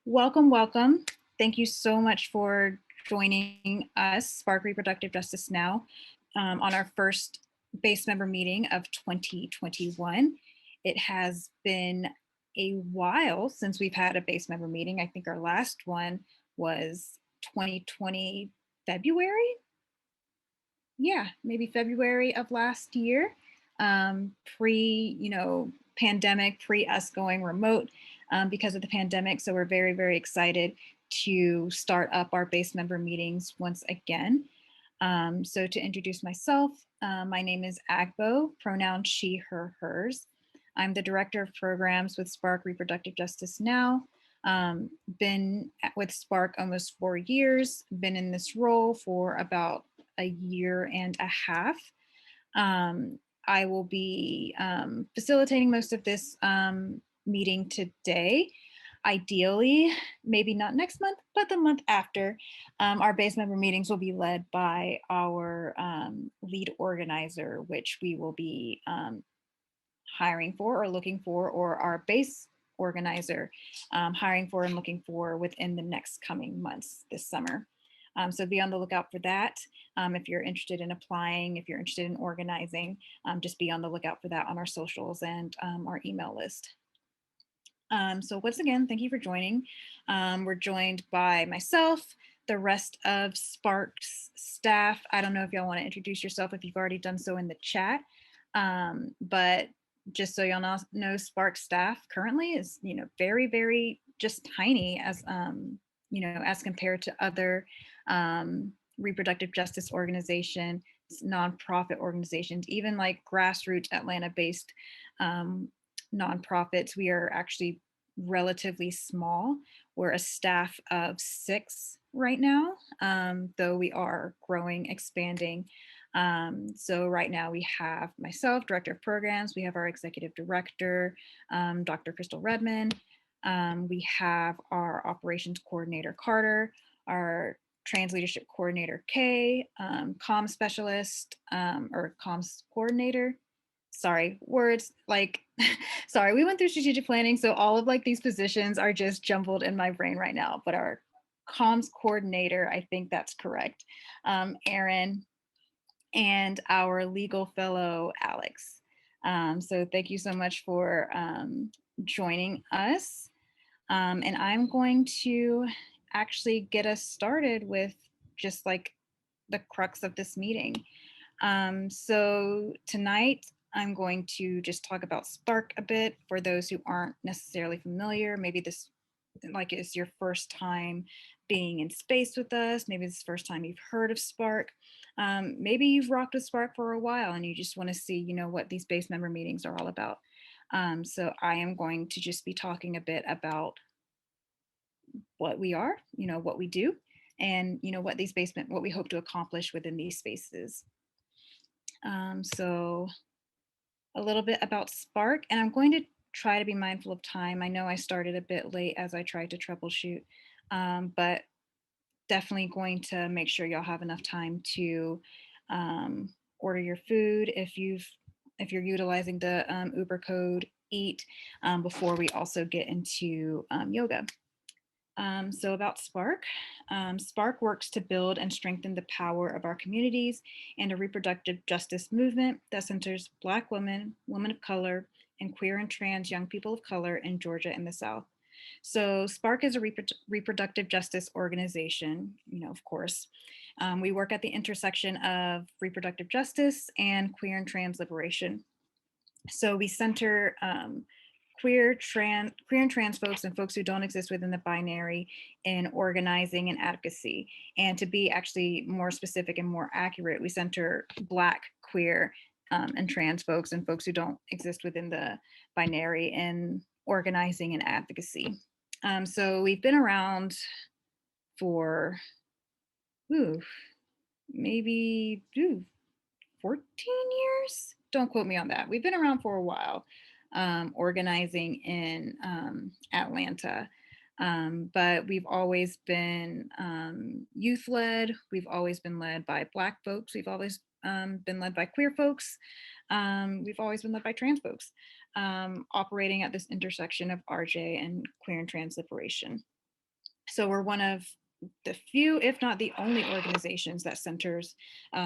Welcome, welcome. Thank you so much for joining us, Spark Reproductive Justice Now, on our first base member meeting of 2021. It has been a while since we've had a base member meeting. I think our last one was 2020 February. Yeah, maybe February of last year, pandemic, pre us going remote because of the pandemic. So we're very, very excited to start up our base member meetings once again. So to introduce myself, my name is Agbo, pronoun she, her, hers. I'm the Director of Programs with Spark Reproductive Justice Now. Been with Spark almost 4 years, been in this role for about a year and a half. I will be facilitating most of this meeting today. Ideally, maybe not next month, but the month after, our base member meetings will be led by our lead organizer, which we will be hiring for or looking for, or our base organizer hiring for and looking for within the next coming months this summer. So be on the lookout for that. If you're interested in applying, if you're interested in organizing, just be on the lookout for that on our socials and our email list. So once again, thank you for joining. We're joined by myself, the rest of Spark's staff. I don't know if y'all want to introduce yourself if you've already done so in the chat, but just so y'all know, Spark staff currently is, very, very just tiny as, as compared to other reproductive justice organizations, nonprofit organizations, even like grassroots Atlanta-based nonprofits. We are actually relatively small. We're a staff of 6 right now, though we are growing, expanding. So right now we have myself, Director of Programs. We have our Executive Director, Dr. Crystal Redmond. We have our Operations Coordinator, Carter, our Trans Leadership Coordinator, Kay, Comms Specialist, or Comms Coordinator. Sorry, words like, sorry, we went through strategic planning. So all of like these positions are just jumbled in my brain right now, but our comms coordinator, I think that's correct, Aaron, and our legal fellow, Alex. So thank you so much for joining us. And I'm going to actually get us started with just like the crux of this meeting. So tonight, I'm going to just talk about Spark a bit for those who aren't necessarily familiar. Maybe this is your first time being in space with us. Maybe it's the first time you've heard of Spark. Maybe you've rocked with Spark for a while and you just want to see, what these base member meetings are all about. So I am going to just be talking a bit about what we are, what we do, and what we hope to accomplish within these spaces. So a little bit about Spark, and I'm going to try to be mindful of time. I know I started a bit late as I tried to troubleshoot, but definitely going to make sure y'all have enough time to order your food if you're utilizing the Uber code EAT before we also get into yoga. So about Spark, Spark works to build and strengthen the power of our communities and a reproductive justice movement that centers Black women, women of color, and queer and trans young people of color in Georgia and the South. So Spark is a reproductive justice organization, of course. We work at the intersection of reproductive justice and queer and trans liberation. So we center queer and trans folks and folks who don't exist within the binary in organizing and advocacy. And to be actually more specific and more accurate, we center Black, queer, and trans folks and folks who don't exist within the binary in organizing and advocacy. So we've been around for maybe 14 years. Don't quote me on that. We've been around for a while. Organizing in Atlanta. But we've always been youth-led. We've always been led by Black folks. We've always been led by queer folks. We've always been led by trans folks, operating at this intersection of RJ and queer and trans liberation. So we're one of the few, if not the only organizations that centers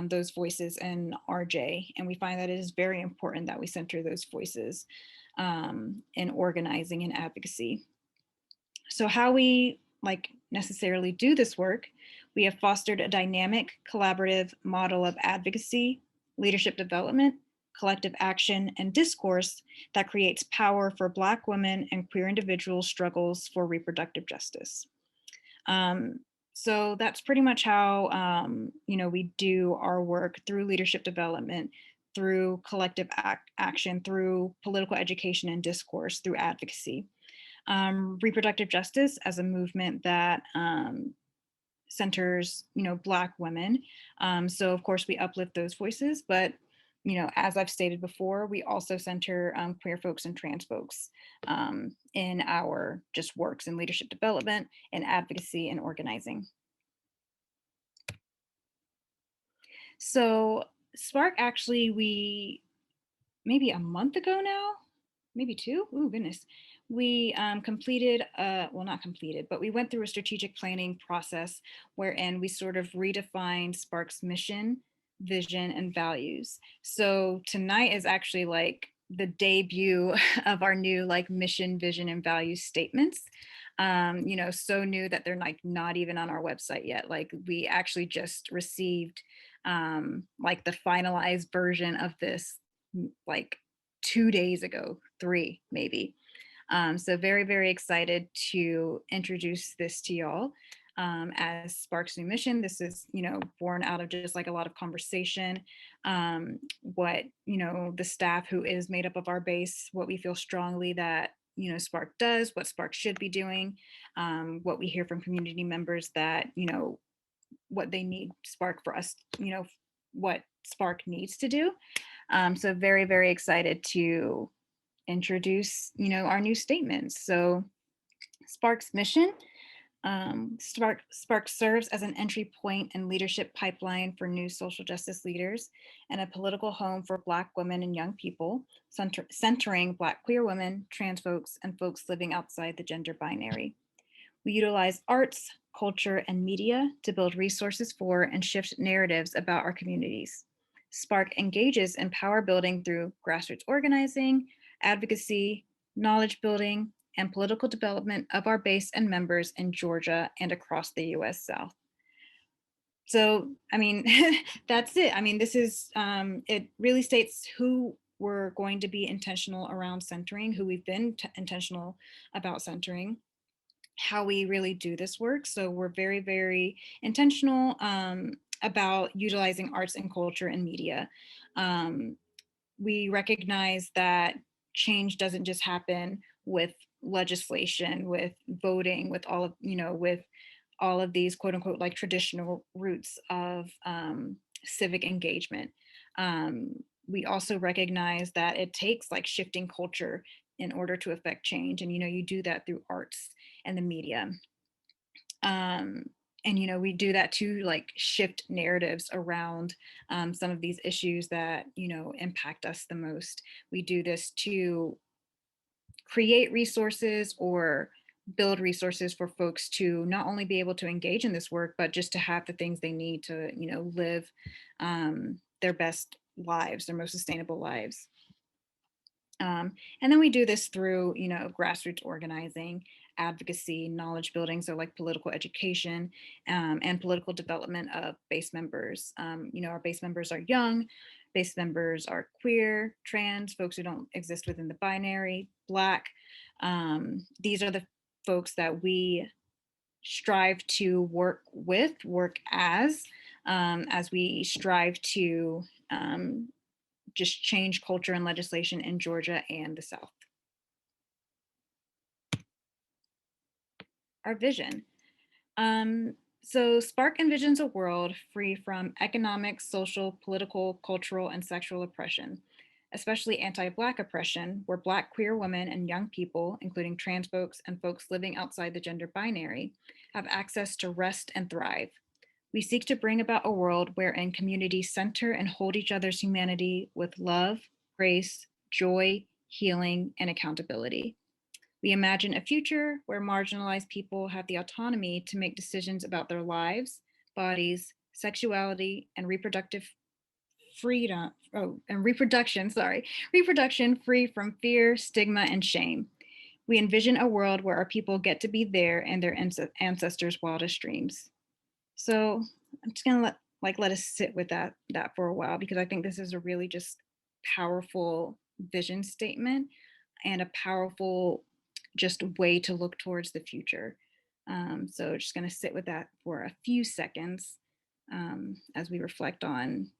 those voices in RJ. And we find that it is very important that we center those voices in organizing and advocacy. So how we necessarily do this work, we have fostered a dynamic, collaborative model of advocacy, leadership development, collective action, and discourse that creates power for Black women and queer individuals' struggles for reproductive justice. So that's pretty much how we do our work through leadership development, through collective action, through political education and discourse, through advocacy. Reproductive justice as a movement that centers, Black women. So of course we uplift those voices, but as I've stated before, we also center queer folks and trans folks in our just works in leadership development and advocacy and organizing. So Spark actually, we maybe a month ago now, maybe two, oh goodness, we completed, well not completed, but we went through a strategic planning process wherein we sort of redefined Spark's mission, vision, and values. So tonight is actually like the debut of our new mission, vision, and values statements. So new that they're not even on our website yet. Like we actually just received the finalized version of this like 2 days ago, three maybe. So very, very excited to introduce this to y'all as Spark's new mission. This is, born out of just a lot of conversation, what, the staff who is made up of our base, what we feel strongly that, Spark does, what Spark should be doing, what we hear from community members that, what they need Spark for us, what Spark needs to do. So very, very excited to introduce, our new statements. So Spark's mission, Spark serves as an entry point and leadership pipeline for new social justice leaders and a political home for Black women and young people, centering Black queer women, trans folks, and folks living outside the gender binary. We utilize arts, culture, and media to build resources for and shift narratives about our communities. Spark engages in power building through grassroots organizing, advocacy, knowledge building, and political development of our base and members in Georgia and across the US South. So, I mean, that's it. I mean, this is, it really states who we're going to be intentional around centering, who we've been intentional about centering, how we really do this work. So we're very, very intentional about utilizing arts and culture and media. We recognize that change doesn't just happen with legislation, with voting, with all of, with all of these quote unquote traditional routes of civic engagement. We also recognize that it takes shifting culture in order to affect change. And, you do that through arts and the media. And we do that to shift narratives around some of these issues that impact us the most. We do this to create resources or build resources for folks to not only be able to engage in this work, but just to have the things they need to live their best lives, their most sustainable lives. And then we do this through, grassroots organizing, advocacy, knowledge building, so political education and political development of base members. Our base members are young, base members are queer, trans, folks who don't exist within the binary, Black. These are the folks that we strive to work with, work as we strive to just change culture and legislation in Georgia and the South. Our vision. So Spark envisions a world free from economic, social, political, cultural, and sexual oppression, especially anti-Black oppression, where Black queer women and young people, including trans folks and folks living outside the gender binary, have access to rest and thrive. We seek to bring about a world wherein communities center and hold each other's humanity with love, grace, joy, healing, and accountability. We imagine a future where marginalized people have the autonomy to make decisions about their lives, bodies, sexuality, and reproductive freedom, and reproduction, reproduction free from fear, stigma, and shame. We envision a world where our people get to be there and their ancestors' wildest dreams. So I'm just gonna let us sit with that for a while, because I think this is a really just powerful vision statement and a powerful just way to look towards the future. So just gonna sit with that for a few seconds as we reflect on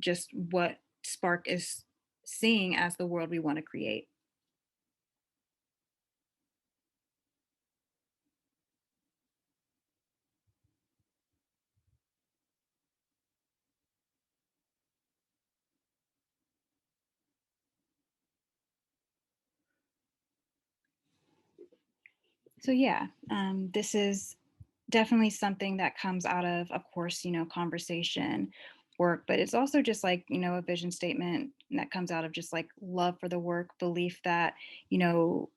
just what Spark is seeing as the world we want to create. So yeah, this is definitely something that comes out of course, conversation, work, but it's also just like, a vision statement that comes out of just like love for the work, belief that, you know,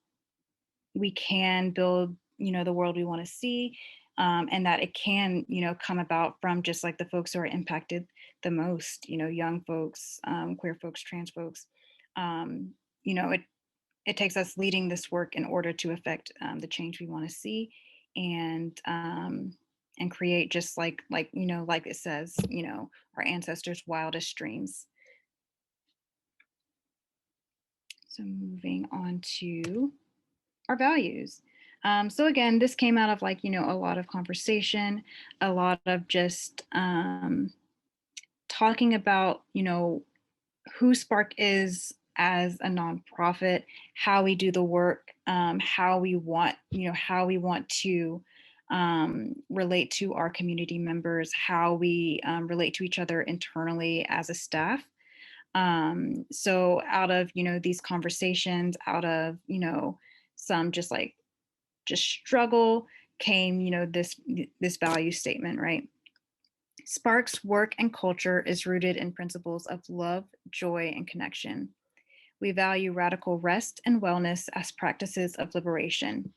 we can build, the world we want to see, and that it can, come about from just like the folks who are impacted the most, young folks, queer folks, trans folks. Um, it takes us leading this work in order to affect the change we want to see, and create just like it says, our ancestors' wildest dreams. So moving on to our values. So again, this came out of like, a lot of conversation, a lot of just talking about, who Spark is as a nonprofit, how we do the work, how we want to relate to our community members, how we relate to each other internally as a staff. So out of, these conversations, out of, some just struggle came, this value statement, right? Spark's work and culture is rooted in principles of love, joy, and connection. We value radical rest and wellness as practices of liberation.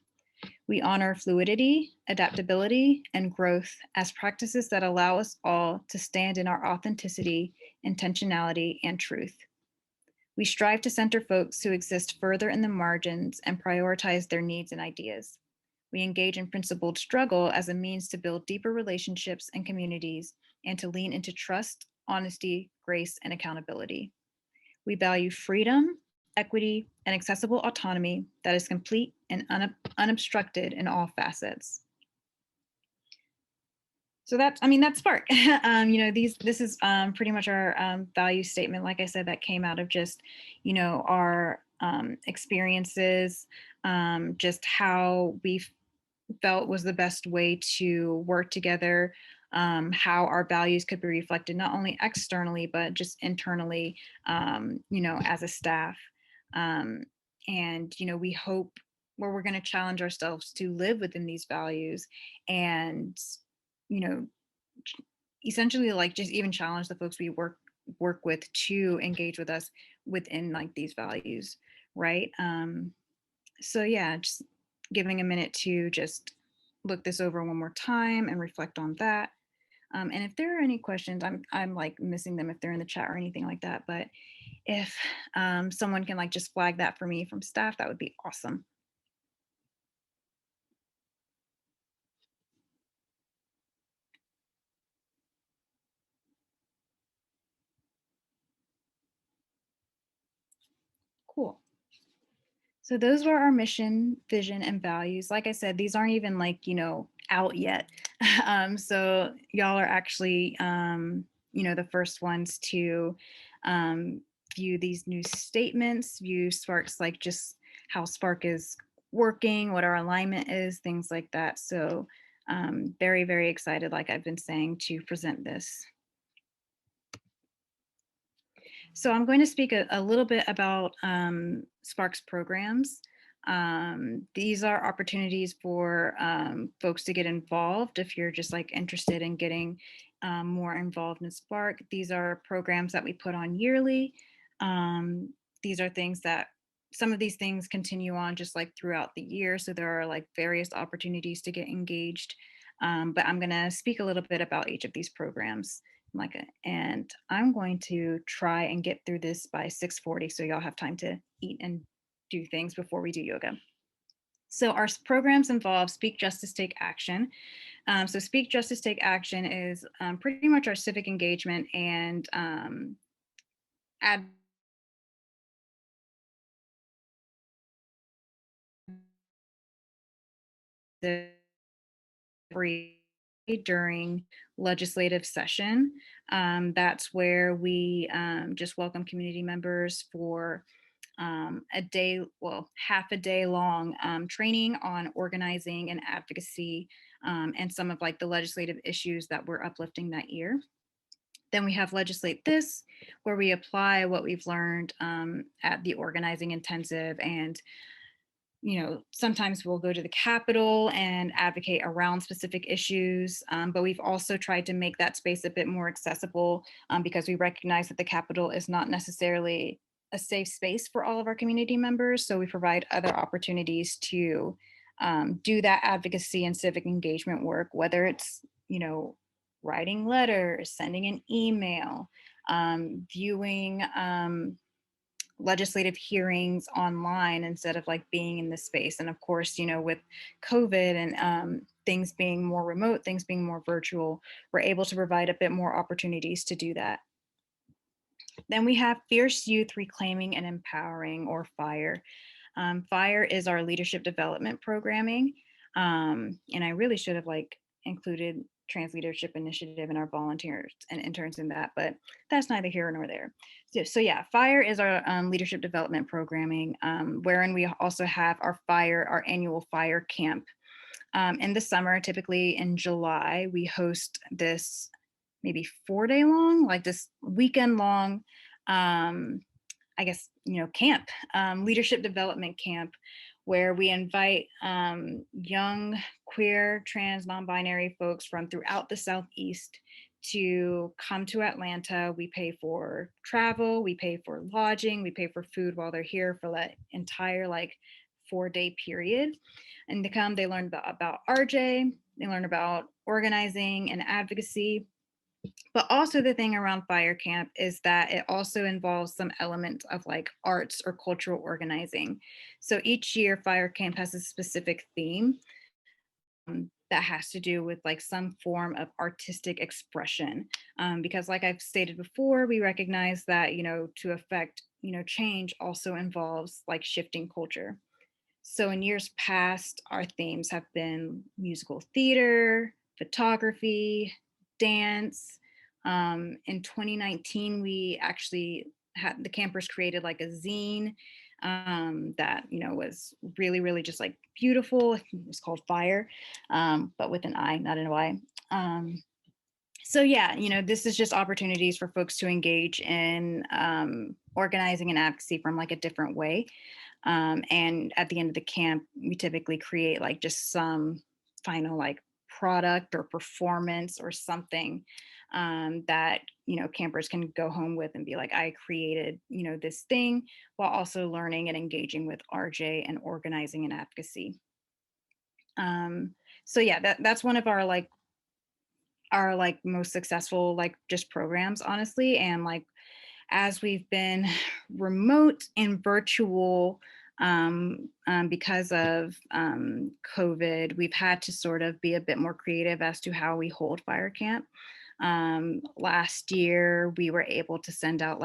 We honor fluidity, adaptability, and growth as practices that allow us all to stand in our authenticity, intentionality, and truth. We strive to center folks who exist further in the margins and prioritize their needs and ideas. We engage in principled struggle as a means to build deeper relationships and communities and to lean into trust, honesty, grace, and accountability. We value freedom, equity, and accessible autonomy that is complete and unobstructed in all facets. So that's Spark. This is pretty much our value statement. Like I said, that came out of just, our experiences, just how we felt was the best way to work together, how our values could be reflected not only externally but just internally, as a staff. And we hope where we're going to challenge ourselves to live within these values, and you know essentially like just even challenge the folks we work with to engage with us within like these values, right? So yeah, just giving a minute to just look this over one more time and reflect on that. And if there are any questions, I'm like missing them if they're in the chat or anything like that. But if someone can like just flag that for me from staff, that would be awesome. Cool. So those were our mission, vision, and values. Like I said, these aren't even like, out yet. So y'all are actually, the first ones to view these new statements, view Spark's like just how Spark is working, what our alignment is, things like that. So very, very excited, like I've been saying, to present this. So I'm going to speak a little bit about Sparks programs. These are opportunities for folks to get involved if you're just like interested in getting more involved in Spark. These are programs that we put on yearly. These are things that some of these things continue on just like throughout the year. So there are like various opportunities to get engaged. But I'm going to speak a little bit about each of these programs. And I'm going to try and get through this by 6:40, so y'all have time to eat and do things before we do yoga. So our programs involve Speak Justice, Take Action. So Speak Justice, Take Action is pretty much our civic engagement and during legislative session. That's where we just welcome community members for a day, well, half a day long training on organizing and advocacy and some of like the legislative issues that we're uplifting that year. Then we have Legislate This, where we apply what we've learned at the organizing intensive. And sometimes we'll go to the Capitol and advocate around specific issues, but we've also tried to make that space a bit more accessible because we recognize that the Capitol is not necessarily a safe space for all of our community members. So we provide other opportunities to do that advocacy and civic engagement work, whether it's, writing letters, sending an email, viewing legislative hearings online instead of like being in the space. And of course, with COVID and things being more remote, things being more virtual, we're able to provide a bit more opportunities to do that. Then we have Fierce Youth Reclaiming and Empowering, or FIRE. FIRE is our leadership development programming. And I really should have included Trans Leadership Initiative and our volunteers and interns in that, but that's neither here nor there. So yeah, FIRE is our leadership development programming, wherein we also have our annual FIRE camp. In the summer, typically in July, we host this maybe 4-day long, like this weekend long, camp, leadership development camp, where we invite young, queer, trans, non-binary folks from throughout the Southeast to come to Atlanta. We pay for travel, we pay for lodging, we pay for food while they're here for that entire 4-day period. And to come, they learn about RJ, they learn about organizing and advocacy. But also the thing around Fire Camp is that it also involves some elements of arts or cultural organizing. So each year Fire Camp has a specific theme that has to do with some form of artistic expression. Because like I've stated before, we recognize that, to affect, change also involves shifting culture. So in years past, our themes have been musical theater, photography, dance. In 2019, we actually had the campers created a zine that was really, really just beautiful. It was called Fire, but with an I, not an Y. So yeah, this is just opportunities for folks to engage in organizing and advocacy from a different way. And at the end of the camp, we typically create just some final product or performance or something that campers can go home with and be like, I created this thing, while also learning and engaging with RJ and organizing and advocacy. So yeah, that's one of our most successful just programs, honestly. And as we've been remote and virtual because of COVID, we've had to sort of be a bit more creative as to how we hold Fire Camp. Last year, we were able to send out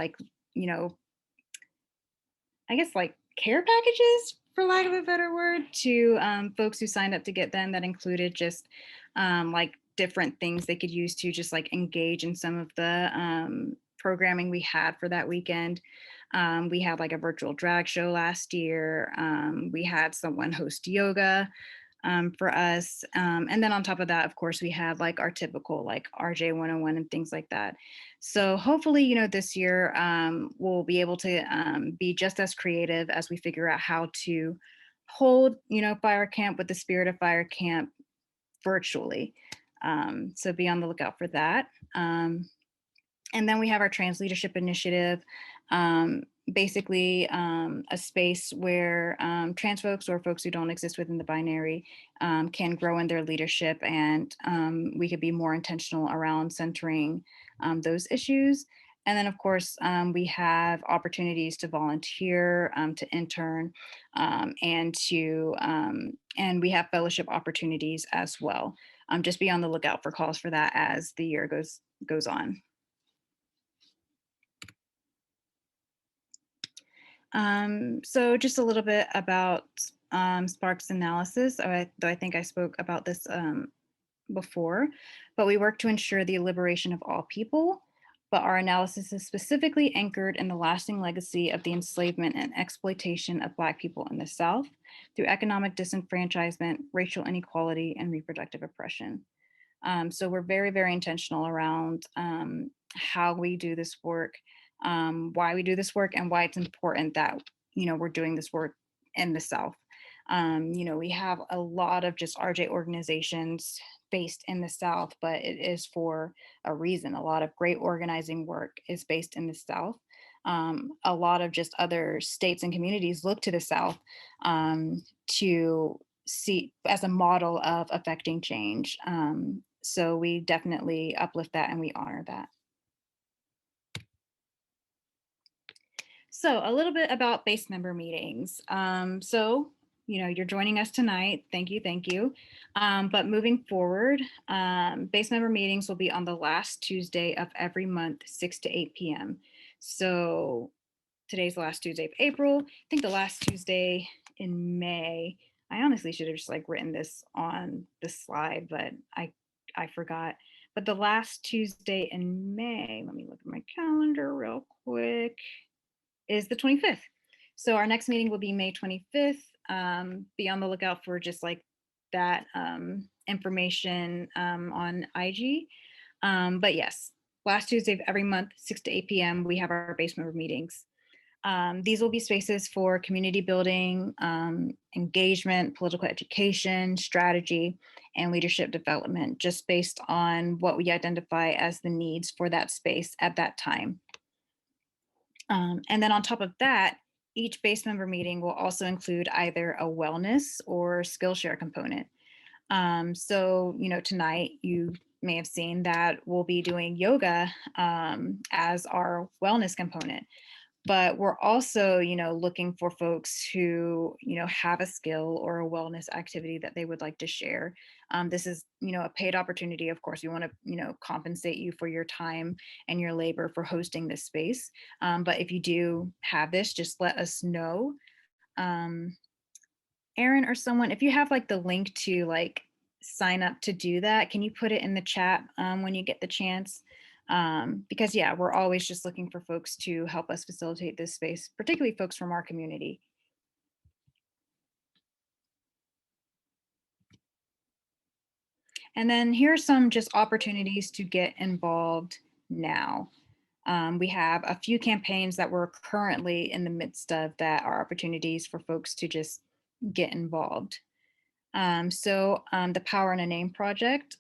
care packages, for lack of a better word, to folks who signed up to get them. That included just different things they could use to just engage in some of the programming we had for that weekend. We had a virtual drag show last year. We had someone host yoga for us. And then on top of that, of course, we had our typical RJ 101 and things like that. So hopefully, this year we'll be able to be just as creative as we figure out how to hold, Fire Camp with the spirit of Fire Camp virtually. So be on the lookout for that. And then we have our Trans Leadership Initiative. basically a space where trans folks or folks who don't exist within the binary can grow in their leadership, and we could be more intentional around centering those issues. And then, of course, we have opportunities to volunteer, to intern, and we have fellowship opportunities as well. Just be on the lookout for calls for that as the year goes on. So just a little bit about Spark's analysis, though I think I spoke about this before, but we work to ensure the liberation of all people, but our analysis is specifically anchored in the lasting legacy of the enslavement and exploitation of Black people in the South through economic disenfranchisement, racial inequality, and reproductive oppression. So we're very, very intentional around how we do this work, why we do this work, and why it's important that, we're doing this work in the South. We have a lot of just RJ organizations based in the South, but it is for a reason. A lot of great organizing work is based in the South. A lot of just other states and communities look to the South to see as a model of affecting change. So we definitely uplift that and we honor that. So a little bit about base member meetings. You're joining us tonight. Thank you, thank you. But moving forward, base member meetings will be on the last Tuesday of every month, 6 to 8 p.m. So today's the last Tuesday of April. I think the last Tuesday in May. I honestly should have just written this on the slide, but I forgot. But the last Tuesday in May, let me look at my calendar real quick, is the 25th. So our next meeting will be May 25th. Be on the lookout for just that information on IG. But yes, last Tuesday of every month, 6 to 8 p.m., we have our base member meetings. These will be spaces for community building, engagement, political education, strategy, and leadership development, just based on what we identify as the needs for that space at that time. And then on top of that, each base member meeting will also include either a wellness or Skillshare component. Tonight you may have seen that we'll be doing yoga as our wellness component. But we're also, looking for folks who, have a skill or a wellness activity that they would like to share. This is, a paid opportunity. Of course, we want to, compensate you for your time and your labor for hosting this space. But if you do have this, just let us know. Aaron or someone, if you have the link to sign up to do that, can you put it in the chat when you get the chance? Because yeah, we're always just looking for folks to help us facilitate this space, particularly folks from our community. And then here are some just opportunities to get involved now. We have a few campaigns that we're currently in the midst of that are opportunities for folks to just get involved. The Power in a Name project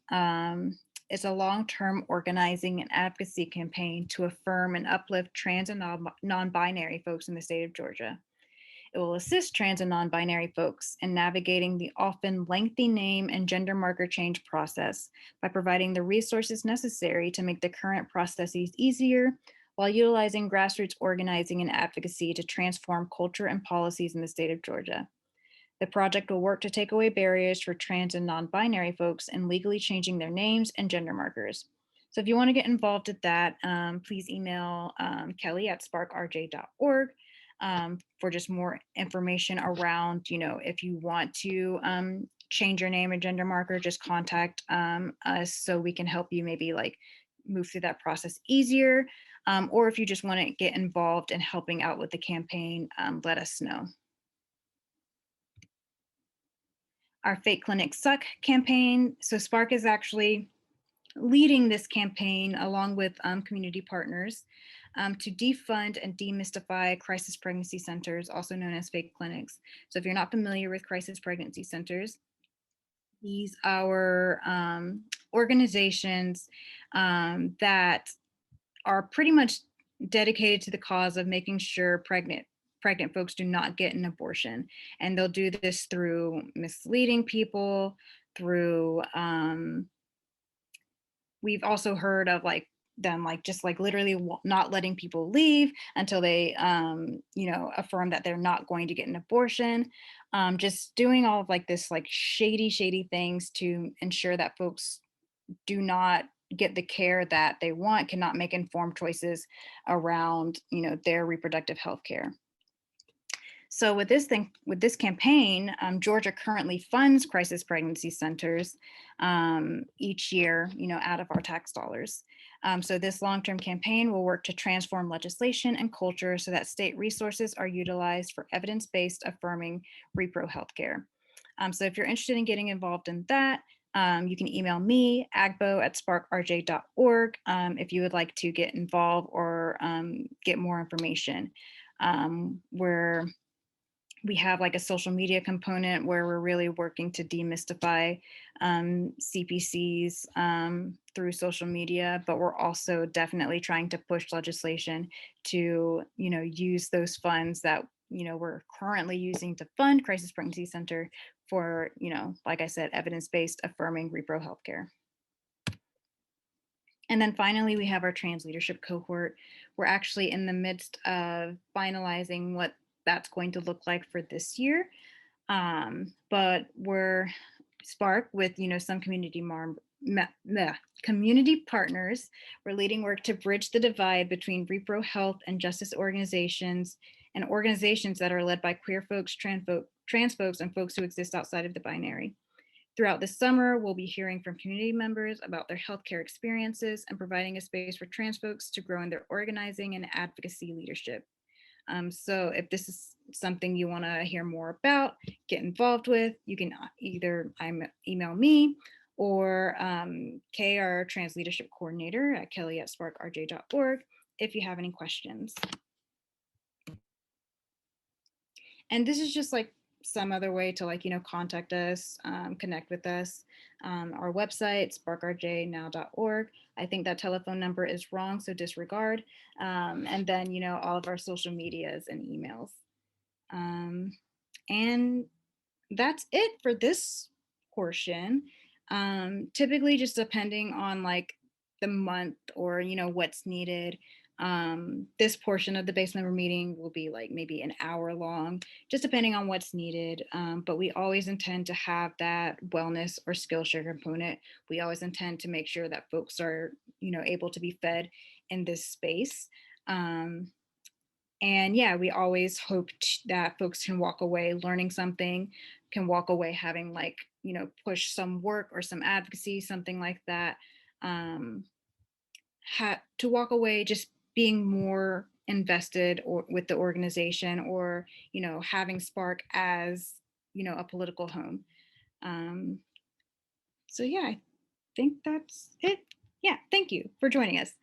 is a long-term organizing and advocacy campaign to affirm and uplift trans and non-binary folks in the state of Georgia. It will assist trans and non-binary folks in navigating the often lengthy name and gender marker change process by providing the resources necessary to make the current processes easier while utilizing grassroots organizing and advocacy to transform culture and policies in the state of Georgia. The project will work to take away barriers for trans and non-binary folks in legally changing their names and gender markers. So if you want to get involved with that, please email Kelly at sparkrj.org for just more information around, if you want to change your name and gender marker, just contact us so we can help you maybe move through that process easier. Or if you just want to get involved in helping out with the campaign, let us know. Our Fake Clinics Suck campaign. So Spark is actually leading this campaign along with community partners to defund and demystify crisis pregnancy centers, also known as fake clinics. So if you're not familiar with crisis pregnancy centers, these are organizations that are pretty much dedicated to the cause of making sure pregnant folks do not get an abortion. And they'll do this through misleading people, through we've also heard of like them like just like literally not letting people leave until they affirm that they're not going to get an abortion, just doing all of like this like shady things to ensure that folks do not get the care that they want, cannot make informed choices around their reproductive health care. So with this campaign, Georgia currently funds crisis pregnancy centers each year, out of our tax dollars. So this long-term campaign will work to transform legislation and culture so that state resources are utilized for evidence-based affirming repro healthcare. So if you're interested in getting involved in that, you can email me, agbo@sparkrj.org, if you would like to get involved or get more information. We have like a social media component where we're really working to demystify CPCs through social media, but we're also definitely trying to push legislation to, use those funds that, we're currently using to fund Crisis Pregnancy Center for, like I said, evidence-based affirming repro healthcare. And then finally, we have our trans leadership cohort. We're actually in the midst of finalizing what that's going to look like for this year. But we're Spark with, some community partners. We're leading work to bridge the divide between repro health and justice organizations and organizations that are led by queer folks, trans folks, and folks who exist outside of the binary. Throughout the summer, we'll be hearing from community members about their healthcare experiences and providing a space for trans folks to grow in their organizing and advocacy leadership. So if this is something you want to hear more about, get involved with, you can either email me or Kay, our trans leadership coordinator at kelly@sparkrj.org if you have any questions. And this is just like some other way to like, contact us, connect with us. Our website, sparkrjnow.org. I think that telephone number is wrong, so disregard. And then, all of our social medias and emails. And that's it for this portion. Typically just depending on like the month or, what's needed. This portion of the base member meeting will be like maybe an hour long, just depending on what's needed. But we always intend to have that wellness or Skillshare component. We always intend to make sure that folks are, able to be fed in this space. And yeah, we always hope that folks can walk away learning something, can walk away having like, push some work or some advocacy, something like that. To walk away just being more invested or with the organization or, having Spark as, a political home. So yeah, I think that's it. Yeah, thank you for joining us.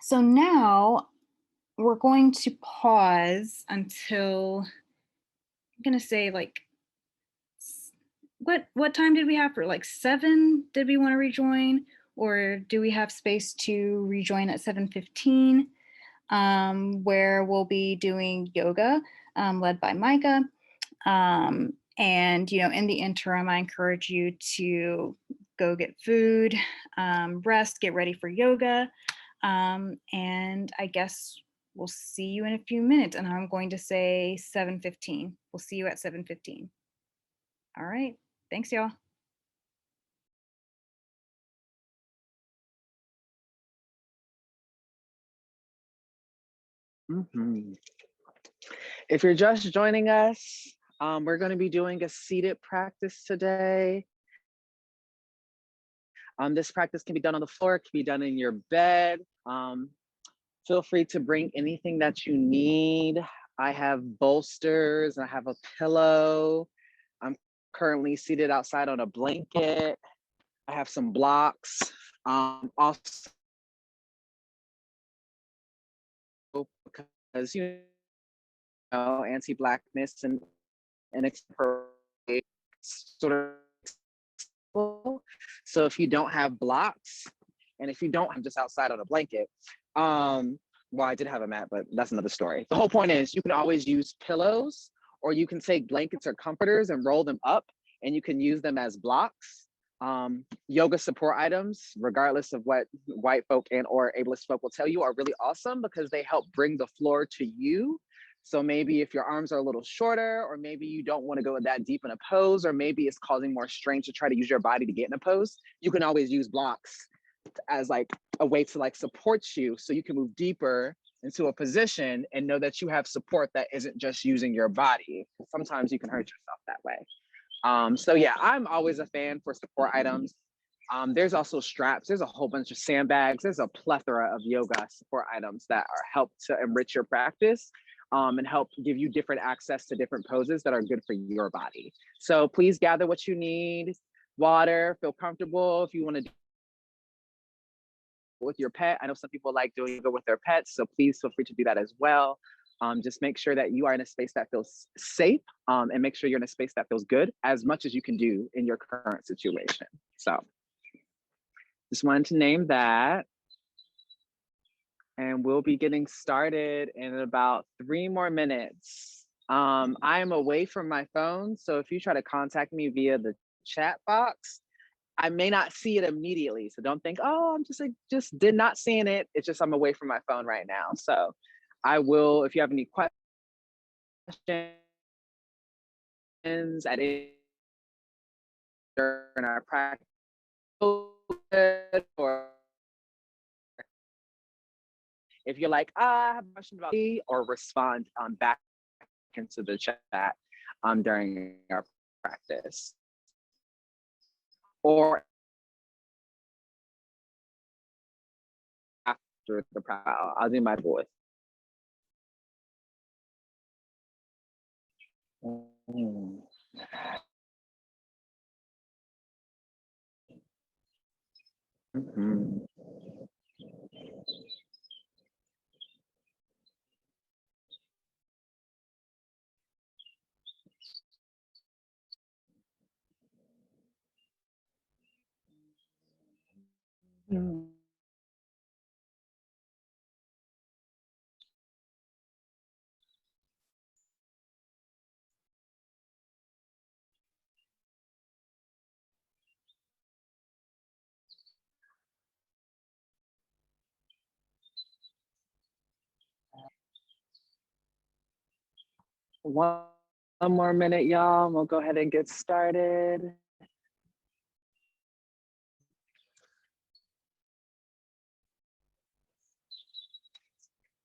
So now we're going to pause until I'm gonna say like what time did we have for like 7? Did we want to rejoin, or do we have space to rejoin at 7:15? Where we'll be doing yoga led by Micah. And in the interim, I encourage you to go get food, rest, get ready for yoga, and I guess we'll see you in a few minutes. And I'm going to say 7:15. We'll see you at 7:15. All right. Thanks, y'all. If you're just joining us, we're going to be doing a seated practice today. This practice can be done on the floor, can be done in your bed. Feel free to bring anything that you need. I have bolsters, I have a pillow. I'm currently seated outside on a blanket. I have some blocks. Also, because anti-Blackness and sort of. So if you don't have blocks, and if you don't, I'm just outside on a blanket, Well, I did have a mat, but that's another story. The whole point is you can always use pillows, or you can take blankets or comforters and roll them up, and you can use them as blocks. Yoga support items, regardless of what white folk and or ableist folk will tell you, are really awesome because they help bring the floor to you. So maybe if your arms are a little shorter, or maybe you don't want to go that deep in a pose, or maybe it's causing more strain to try to use your body to get in a pose, you can always use blocks as like a way to like support you so you can move deeper into a position and know that you have support that isn't just using your body. Sometimes you can hurt yourself that way. So yeah, I'm always a fan for support items. There's also straps. There's a whole bunch of sandbags. There's a plethora of yoga support items that are help to enrich your practice, and help give you different access to different poses that are good for your body. So please gather what you need. Water, feel comfortable. If you want to do with your pet, I know some people like doing yoga with their pets, so please feel free to do that as well. Just make sure that you are in a space that feels safe, and make sure you're in a space that feels good as much as you can do in your current situation. So just wanted to name that. And we'll be getting started in about 3 more minutes. I am away from my phone, so if you try to contact me via the chat box, I may not see it immediately. So don't think, oh, I'm just did not seeing it. It's just I'm away from my phone right now. So I will, if you have any questions at any during our practice, or if you're like, I have a question about me, or respond back into the chat during our practice. Or after the practice, I'll do my voice. Mm-hmm. Mm-hmm. One more minute, y'all. We'll go ahead and get started.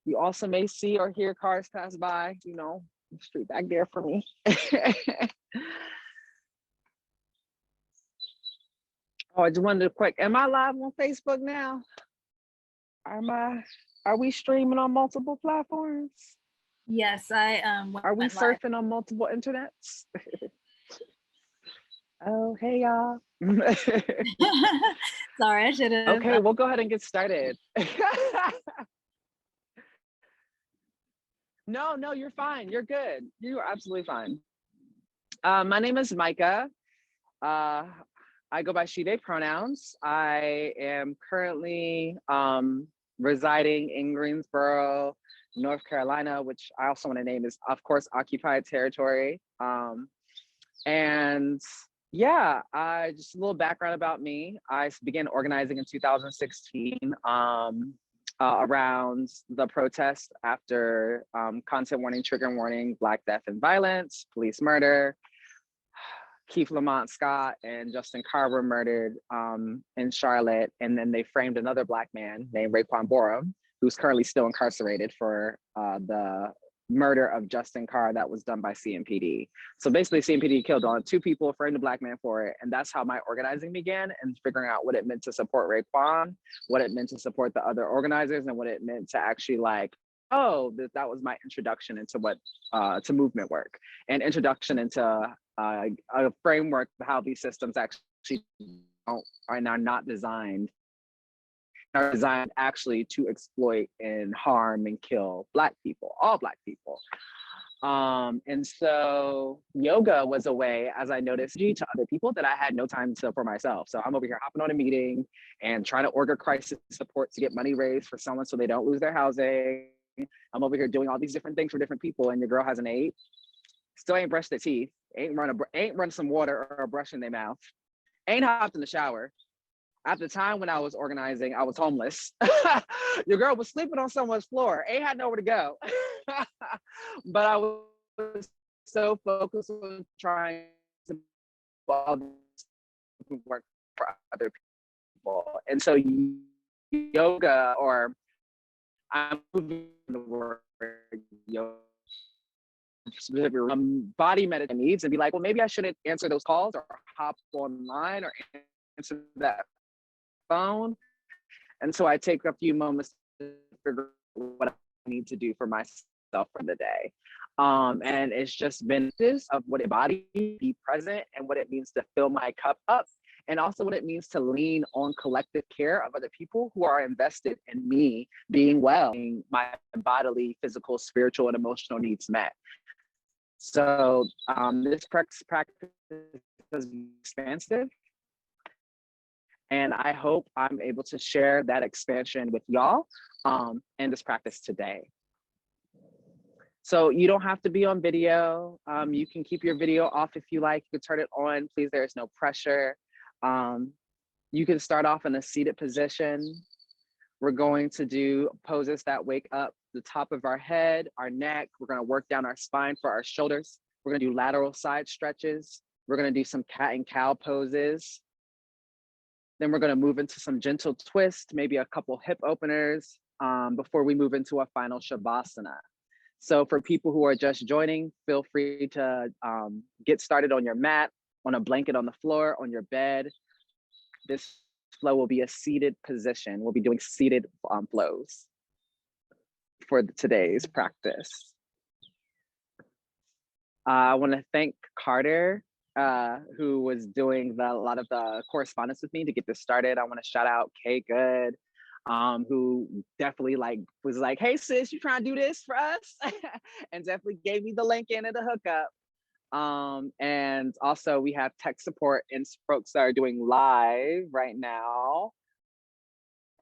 You also may see or hear cars pass by, you know, the street back there for me. Oh, I just wanted to quick, am I live on Facebook now? Are we streaming on multiple platforms? Yes, I Are we went live. surfing on multiple internets? Oh, hey y'all. Sorry, I should have. Okay, we'll go ahead and get started. No, you're fine. You're good. You are absolutely fine. My name is Micah. I go by she, they pronouns. I am currently residing in Greensboro, North Carolina, which I also want to name is, of course, occupied territory. And yeah, just a little background about me. I began organizing in 2016 around the protest after content warning, trigger warning, Black death and violence, police murder. Keith Lamont Scott and Justin Carr were murdered in Charlotte, and then they framed another Black man named Raekwon Borum, who's currently still incarcerated for the murder of Justin Carr that was done by CMPD. So basically CMPD killed on 2 people, framed a Black man for it, and that's how my organizing began, and figuring out what it meant to support Raekwon, what it meant to support the other organizers, and what it meant to actually like, oh, that was my introduction into what to movement work, and introduction into a framework of how these systems actually are not designed, are designed actually to exploit and harm and kill Black people, all Black people. And so yoga was a way, as I noticed, to other people that I had no time to for myself. So I'm over here hopping on a meeting and trying to order crisis support to get money raised for someone so they don't lose their housing. I'm over here doing all these different things for different people, and your girl hasn't ate, still ain't brushed their teeth, ain't run some water or a brush in their mouth, ain't hopped in the shower. At the time when I was organizing, I was homeless. Your girl was sleeping on someone's floor, ain't had nowhere to go. But I was so focused on trying to work for other people. And so yoga, or I'm moving the word yoga, body meditation needs, and be like, well, maybe I shouldn't answer those calls or hop online or answer that phone. And so I take a few moments to figure out what I need to do for myself for the day. And it's just been this of what it body be present and what it means to fill my cup up, and also what it means to lean on collective care of other people who are invested in me being well, my bodily, physical, spiritual, and emotional needs met. So this practice is expansive, and I hope I'm able to share that expansion with y'all in this practice today. So you don't have to be on video. You can keep your video off if you like. You can turn it on, please. There is no pressure. You can start off in a seated position. We're going to do poses that wake up the top of our head, our neck. We're gonna work down our spine for our shoulders. We're gonna do lateral side stretches. We're gonna do some cat and cow poses. Then we're gonna move into some gentle twist, maybe a couple hip openers before we move into a final Shavasana. So for people who are just joining, feel free to get started on your mat, on a blanket on the floor, on your bed. This flow will be a seated position. We'll be doing seated flows for today's practice. I want to thank Carter, who was doing a lot of the correspondence with me to get this started. I want to shout out Kay Good, who definitely was like, hey sis, you trying to do this for us? And definitely gave me the link in and the hookup. And also we have tech support and folks that are doing live right now.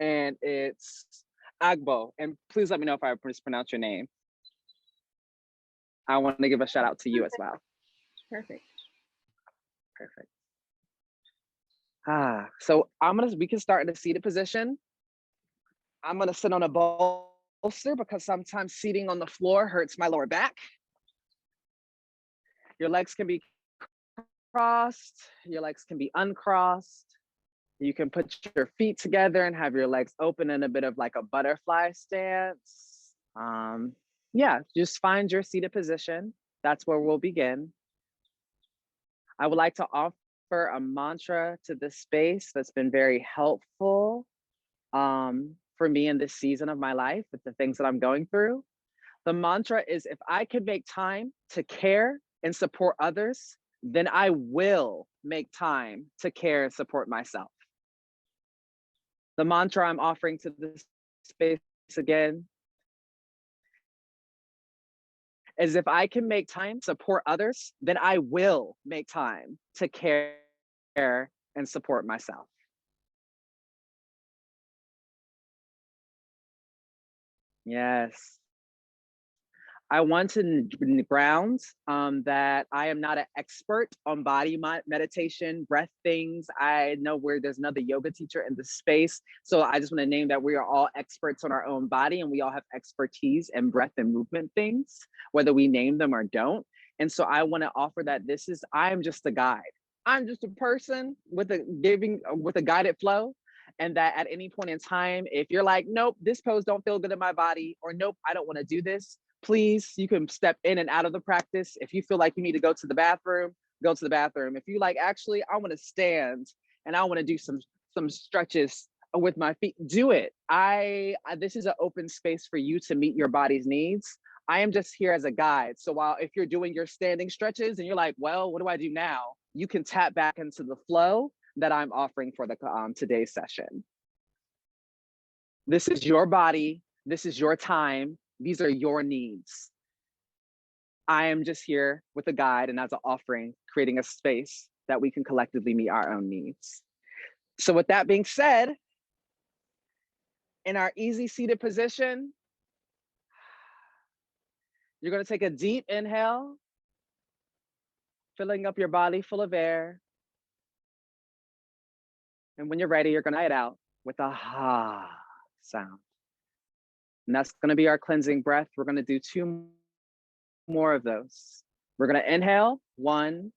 And it's Agbo. And please let me know if I mispronounce your name. I want to give a shout out to you as well. Perfect. Perfect. So we can start in a seated position. I'm gonna sit on a bolster because sometimes seating on the floor hurts my lower back. Your legs can be crossed, your legs can be uncrossed. You can put your feet together and have your legs open in a bit of like a butterfly stance. Yeah, just find your seated position. That's where we'll begin. I would like to offer a mantra to this space that's been very helpful for me in this season of my life with the things that I'm going through. The mantra is, if I could make time to care and support others, then I will make time to care and support myself. The mantra I'm offering to this space again is, if I can make time to support others, then I will make time to care and support myself. Yes. I want to ground that I am not an expert on body meditation, breath things. I know where there's another yoga teacher in the space. So I just want to name that we are all experts on our own body, and we all have expertise in breath and movement things, whether we name them or don't. And so I want to offer that I'm just a guide. I'm just a person with a guided flow. And that at any point in time, if you're like, nope, this pose don't feel good in my body, or nope, I don't want to do this, please, you can step in and out of the practice. If you feel like you need to go to the bathroom, go to the bathroom. If you like, actually, I want to stand and I want to do some stretches with my feet, do it. This is an open space for you to meet your body's needs. I am just here as a guide. So while if you're doing your standing stretches and you're like, well, what do I do now? You can tap back into the flow that I'm offering for the today's session. This is your body. This is your time. These are your needs. I am just here with a guide and as an offering, creating a space that we can collectively meet our own needs. So with that being said, in our easy seated position, you're gonna take a deep inhale, filling up your body full of air. And when you're ready, you're gonna it out with a ha sound. And that's gonna be our cleansing breath. We're gonna do 2 more of those. We're gonna inhale, 1,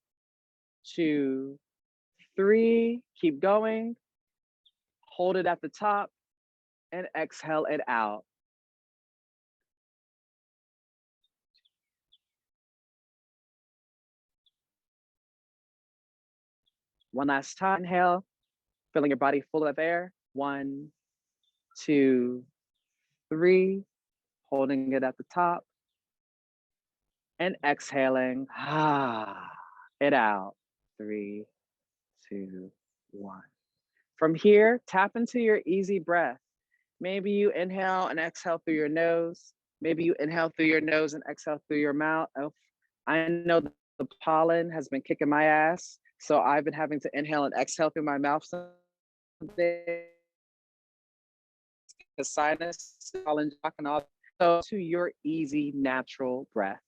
2, 3, keep going. Hold it at the top and exhale it out. One last time, inhale, filling your body full of air. 1, 2, 3, holding it at the top and exhaling, it out. 3, 2, 1. From here, tap into your easy breath. Maybe you inhale and exhale through your nose. Maybe you inhale through your nose and exhale through your mouth. Oh, I know the pollen has been kicking my ass, so I've been having to inhale and exhale through my mouth some days. The sinus, pollen, and all. So to your easy, natural breath,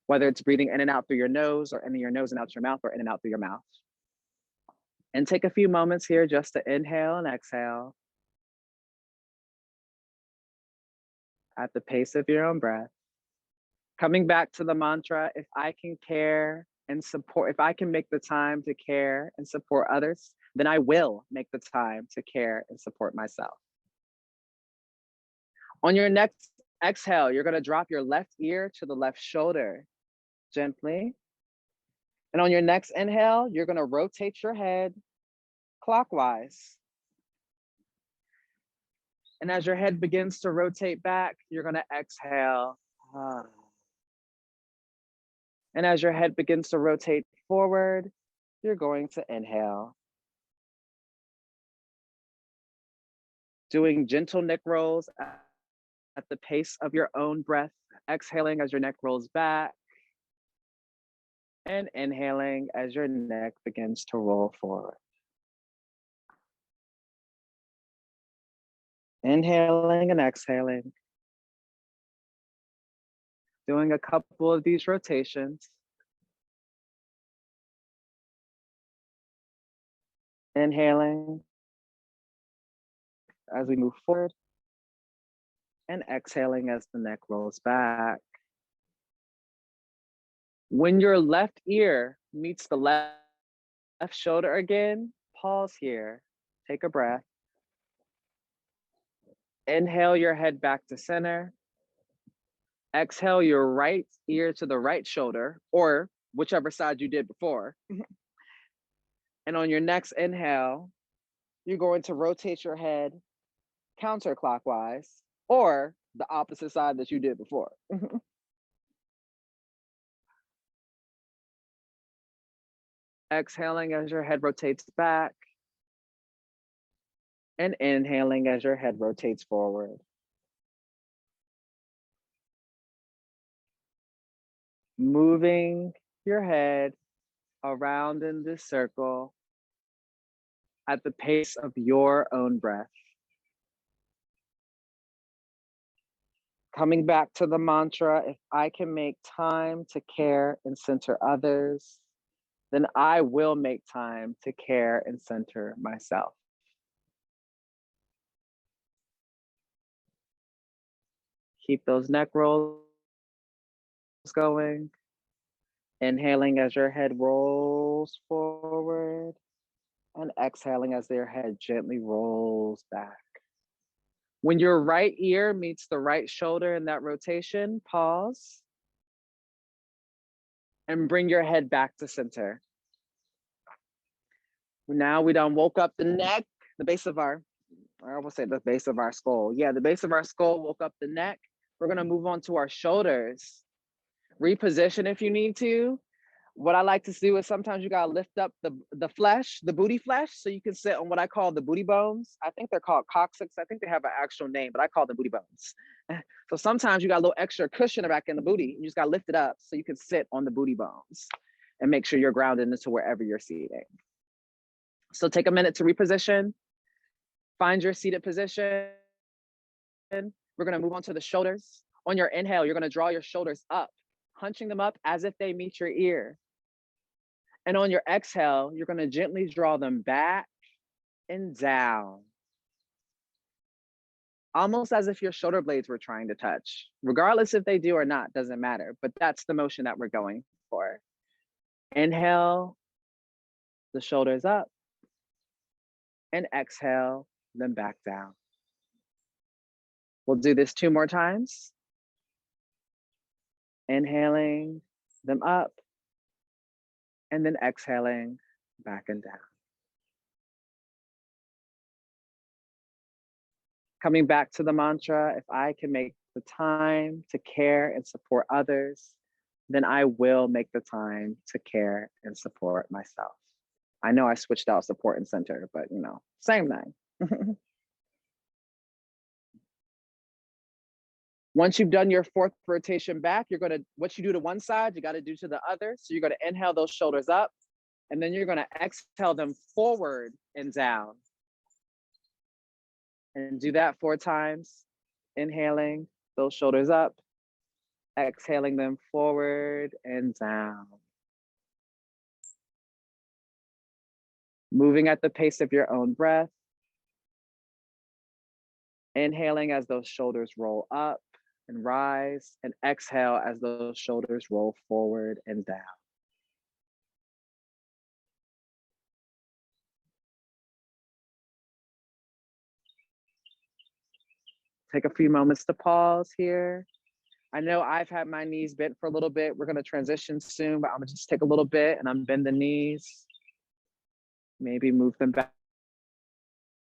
whether it's breathing in and out through your nose or in your nose and out your mouth or in and out through your mouth. And take a few moments here just to inhale and exhale at the pace of your own breath. Coming back to the mantra, if I can care and support, if I can make the time to care and support others, then I will make the time to care and support myself. On your next exhale, you're gonna drop your left ear to the left shoulder gently. And on your next inhale, you're gonna rotate your head clockwise. And as your head begins to rotate back, you're gonna exhale. And as your head begins to rotate forward, you're going to inhale. Doing gentle neck rolls at the pace of your own breath, exhaling as your neck rolls back, and inhaling as your neck begins to roll forward. Inhaling and exhaling. Doing a couple of these rotations. Inhaling as we move forward, and exhaling as the neck rolls back. When your left ear meets the left shoulder again, pause here, take a breath. Inhale your head back to center. Exhale your right ear to the right shoulder, or whichever side you did before. And on your next inhale, you're going to rotate your head counterclockwise, or the opposite side that you did before. Exhaling as your head rotates back, and inhaling as your head rotates forward. Moving your head around in this circle at the pace of your own breath. Coming back to the mantra, if I can make time to care and center others, then I will make time to care and center myself. Keep those neck rolls going. Inhaling as your head rolls forward, and exhaling as your head gently rolls back. When your right ear meets the right shoulder in that rotation, pause and bring your head back to center. Now we done woke up the neck, the base of our, or I will say the base of our skull. Yeah, the base of our skull woke up the neck. We're gonna move on to our shoulders. Reposition if you need to. What I like to do is sometimes you gotta lift up the flesh, the booty flesh, so you can sit on what I call the booty bones. I think they're called coccyx. I think they have an actual name, but I call them booty bones. So sometimes you got a little extra cushion back in the booty. You just gotta lift it up so you can sit on the booty bones and make sure you're grounded into wherever you're seating. So take a minute to reposition, find your seated position. We're gonna move on to the shoulders. On your inhale, you're gonna draw your shoulders up, hunching them up as if they meet your ear. And on your exhale, you're gonna gently draw them back and down, almost as if your shoulder blades were trying to touch. Regardless if they do or not, doesn't matter, but that's the motion that we're going for. Inhale, the shoulders up, and exhale, them back down. We'll do this 2 more times. Inhaling them up, and then exhaling back and down. Coming back to the mantra, if I can make the time to care and support others, then I will make the time to care and support myself. I know I switched out support and center, but same thing. Once you've done your 4th rotation back, what you do to one side, you gotta do to the other. So you're gonna inhale those shoulders up, and then you're gonna exhale them forward and down. And do that 4 times. Inhaling those shoulders up, exhaling them forward and down. Moving at the pace of your own breath. Inhaling as those shoulders roll up and rise, and exhale as those shoulders roll forward and down. Take a few moments to pause here. I know I've had my knees bent for a little bit. We're gonna transition soon, but I'm gonna just take a little bit and unbend the knees. Maybe move them back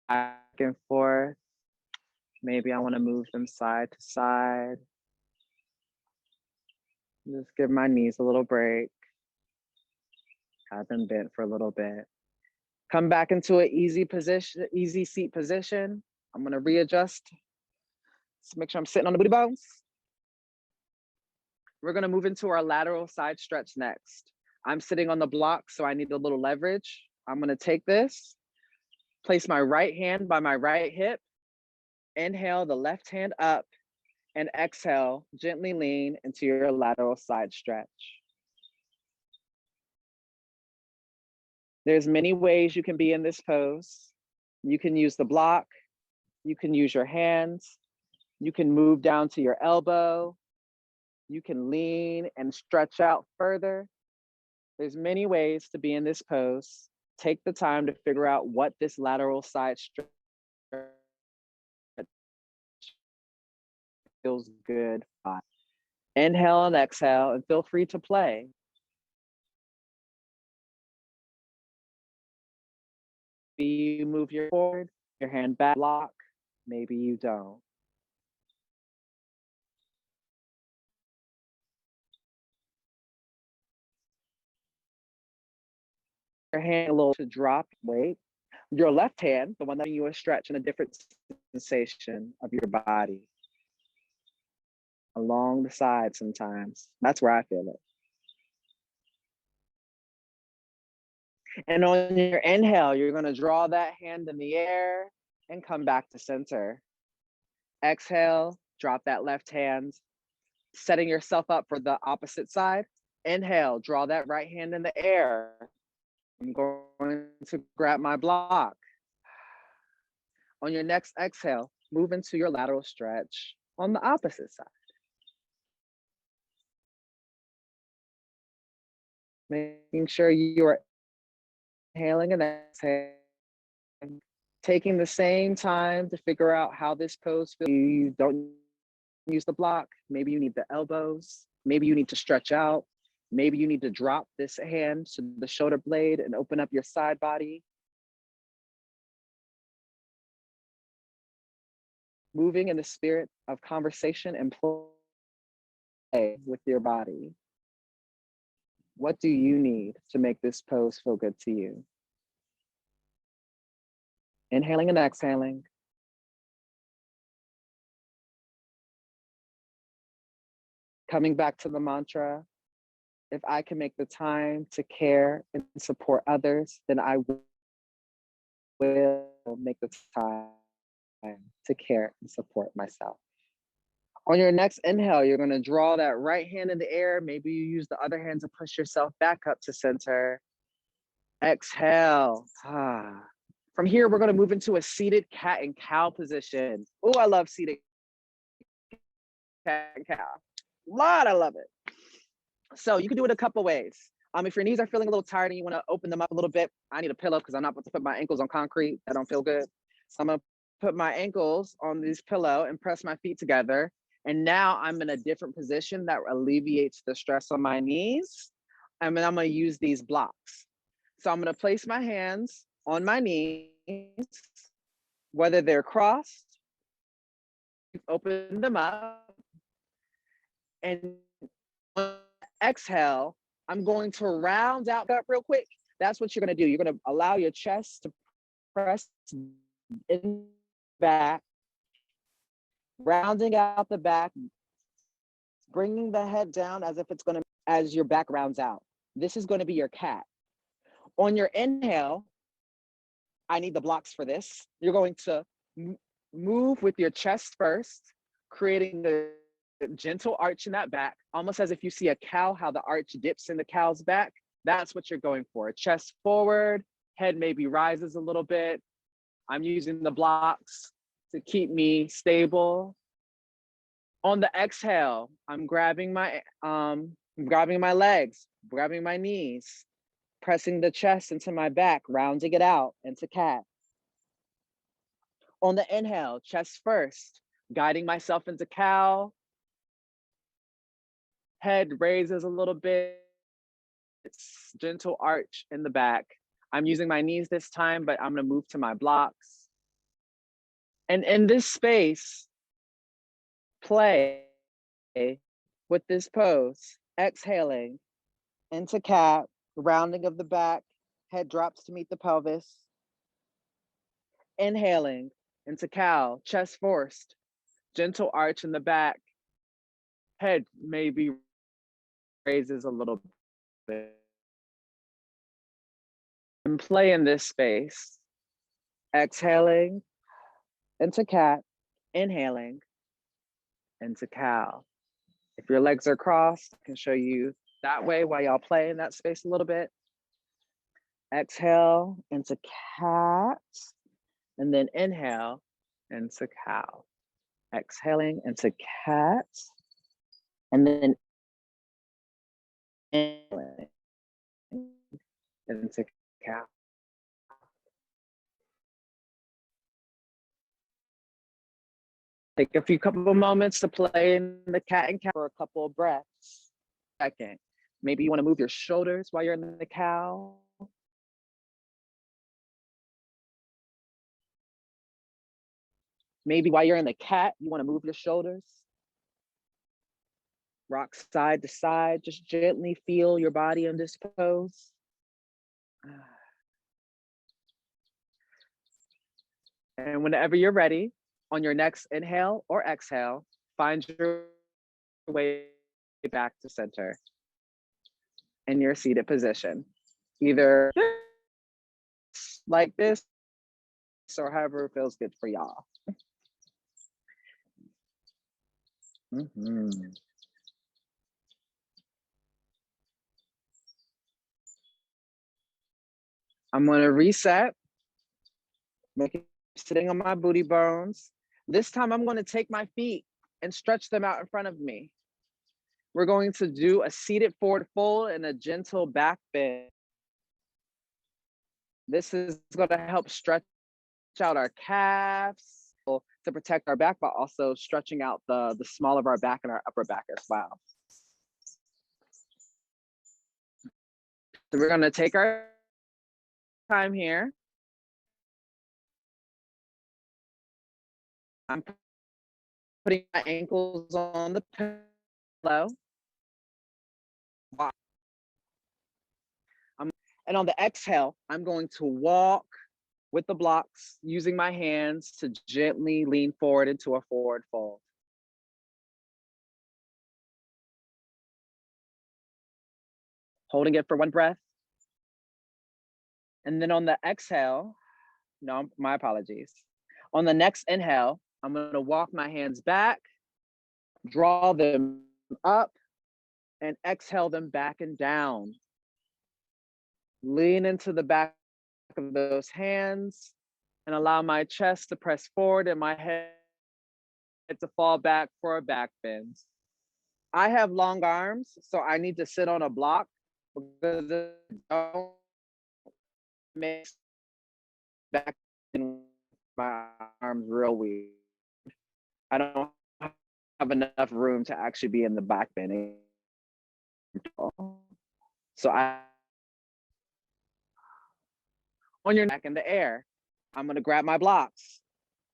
and forth. Maybe I wanna move them side to side. Just give my knees a little break. Have them bent for a little bit. Come back into an easy position, easy seat position. I'm gonna readjust. Just make sure I'm sitting on the booty bones. We're gonna move into our lateral side stretch next. I'm sitting on the block, so I need a little leverage. I'm gonna take this, place my right hand by my right hip, inhale the left hand up, and exhale, gently lean into your lateral side stretch. There's many ways you can be in this pose. You can use the block, you can use your hands, you can move down to your elbow, you can lean and stretch out further. There's many ways to be in this pose. Take the time to figure out what this lateral side stretch feels good. Inhale and exhale, and feel free to play. Maybe you move your forward, your hand back, block. Maybe you don't. Your hand a little to drop weight. Your left hand, the one that you a stretch, and a different sensation of your body. Along the side sometimes. That's where I feel it. And on your inhale, you're gonna draw that hand in the air and come back to center. Exhale, drop that left hand, setting yourself up for the opposite side. Inhale, draw that right hand in the air. I'm going to grab my block. On your next exhale, move into your lateral stretch on the opposite side. Making sure you are inhaling and exhaling, taking the same time to figure out how this pose feels. You don't use the block. Maybe you need the elbows. Maybe you need to stretch out. Maybe you need to drop this hand to the shoulder blade and open up your side body. Moving in the spirit of conversation and play with your body. What do you need to make this pose feel good to you? Inhaling and exhaling. Coming back to the mantra, if I can make the time to care and support others, then I will make the time to care and support myself. On your next inhale, you're gonna draw that right hand in the air. Maybe you use the other hand to push yourself back up to center. Exhale. From here, we're gonna move into a seated cat and cow position. Oh, I love seated cat and cow. I love it. So you can do it a couple ways. If your knees are feeling a little tired and you wanna open them up a little bit, I need a pillow because I'm not about to put my ankles on concrete. That don't feel good. So I'm gonna put my ankles on this pillow and press my feet together. And now I'm in a different position that alleviates the stress on my knees. And then I'm gonna use these blocks. So I'm gonna place my hands on my knees, whether they're crossed, open them up, and on exhale, I'm going to round out up real quick. That's what you're gonna do. You're gonna allow your chest to press in back, rounding out the back, bringing the head down as if it's gonna, as your back rounds out. This is gonna be your cat. On your inhale, I need the blocks for this. You're going to move with your chest first, creating a gentle arch in that back, almost as if you see a cow, how the arch dips in the cow's back. That's what you're going for. Chest forward, head maybe rises a little bit. I'm using the blocks to keep me stable. On the exhale, I'm grabbing my legs, grabbing my knees, pressing the chest into my back, rounding it out into cat. On the inhale, chest first, guiding myself into cow. Head raises a little bit, it's gentle arch in the back. I'm using my knees this time, but I'm gonna move to my blocks. And in this space, play with this pose, exhaling into cat, rounding of the back, head drops to meet the pelvis. Inhaling into cow, chest forced, gentle arch in the back, head maybe raises a little bit. And play in this space, exhaling into cat, inhaling into cow. If your legs are crossed, I can show you that way while y'all play in that space a little bit. Exhale into cat, and then inhale into cow. Exhaling into cat, and then inhaling into cow. Take a few couple of moments to play in the cat and cow for a couple of breaths. Second, maybe you want to move your shoulders while you're in the cow. Maybe while you're in the cat, you want to move your shoulders. Rock side to side, just gently feel your body in this pose. And whenever you're ready, on your next inhale or exhale, find your way back to center in your seated position. Either like this or however it feels good for y'all. I'm gonna reset, sitting on my booty bones. This time I'm gonna take my feet and stretch them out in front of me. We're going to do a seated forward fold and a gentle back bend. This is gonna help stretch out our calves to protect our back, but also stretching out the small of our back and our upper back as well. So we're gonna take our time here. I'm putting my ankles on the pillow. And on the exhale, I'm going to walk with the blocks using my hands to gently lean forward into a forward fold. Holding it for one breath. And then on the exhale, no, my apologies. On the next inhale, I'm gonna walk my hands back, draw them up, and exhale them back and down. Lean into the back of those hands and allow my chest to press forward and my head to fall back for a back bend. I have long arms, so I need to sit on a block because it don't make back in my arms real weird. I don't have enough room to actually be in the back bending. So on your neck in the air, I'm gonna grab my blocks.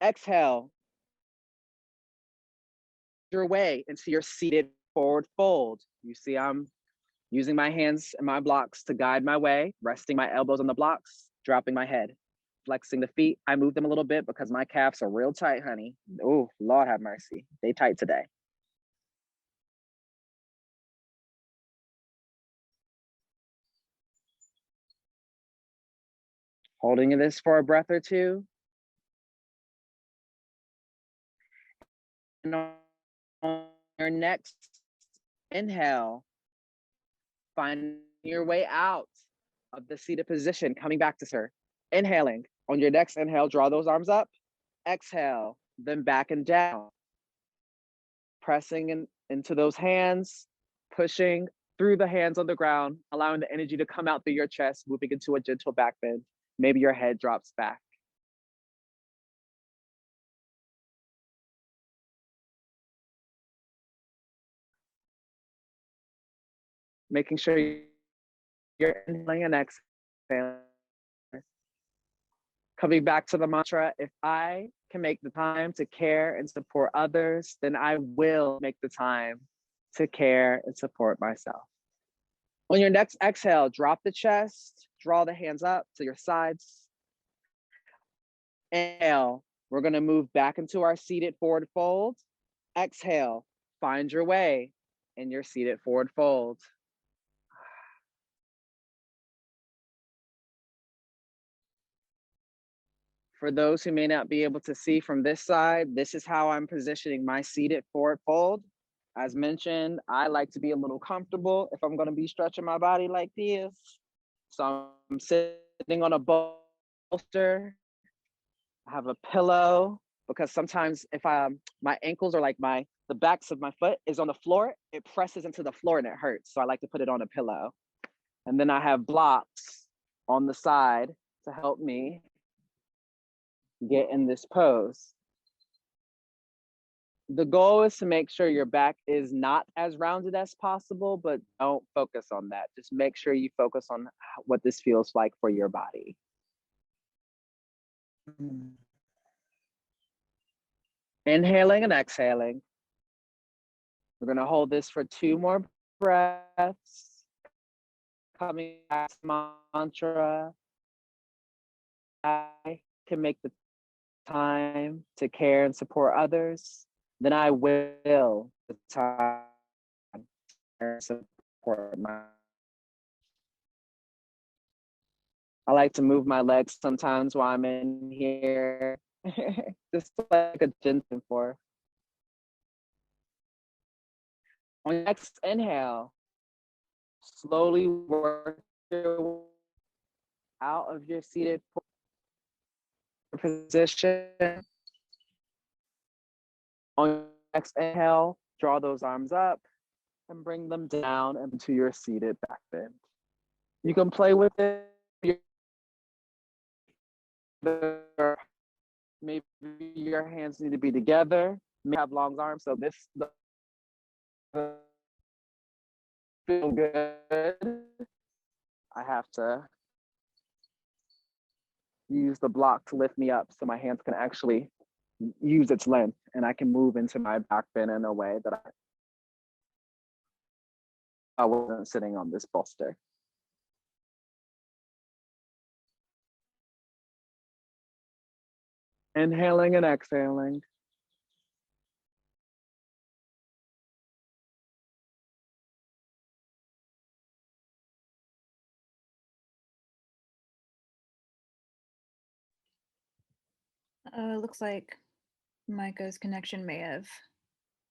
Exhale your way into your seated forward fold. You see, I'm using my hands and my blocks to guide my way, resting my elbows on the blocks, dropping my head, flexing the feet. I move them a little bit because my calves are real tight, honey. Oh, Lord have mercy. They tight today. Holding this for a breath or two. And on your next inhale, find your way out of the seated position, coming back to sir. Inhaling. On your next inhale, draw those arms up. Exhale, then back and down. Pressing into those hands, pushing through the hands on the ground, allowing the energy to come out through your chest, moving into a gentle back bend. Maybe your head drops back. Making sure you're inhaling and exhaling. Coming back to the mantra, if I can make the time to care and support others, then I will make the time to care and support myself. On your next exhale, drop the chest, draw the hands up to your sides. Inhale, we're gonna move back into our seated forward fold. Exhale, find your way in your seated forward fold. For those who may not be able to see from this side, this is how I'm positioning my seated forward fold. As mentioned, I like to be a little comfortable if I'm gonna be stretching my body like this. So I'm sitting on a bolster. I have a pillow because sometimes if my ankles are like the backs of my foot is on the floor, it presses into the floor and it hurts. So I like to put it on a pillow. And then I have blocks on the side to help me get in this pose. The goal is to make sure your back is not as rounded as possible, but don't focus on that. Just make sure you focus on what this feels like for your body. Inhaling and exhaling. We're gonna hold this for 2 more breaths. Coming back to mantra. I can make the time to care and support others, then I will the time to care and support my. I like to move my legs sometimes while I'm in here, just like a gentle for. On your next inhale, slowly work your way out of your seated position. On your next inhale, draw those arms up and bring them down into your seated back bend. You can play with it. Maybe your hands need to be together. You may have long arms, so this feel good. I have to use the block to lift me up so my hands can actually use its length and I can move into my back bend in a way that I wasn't sitting on this bolster. Inhaling and exhaling. Looks like Micah's connection may have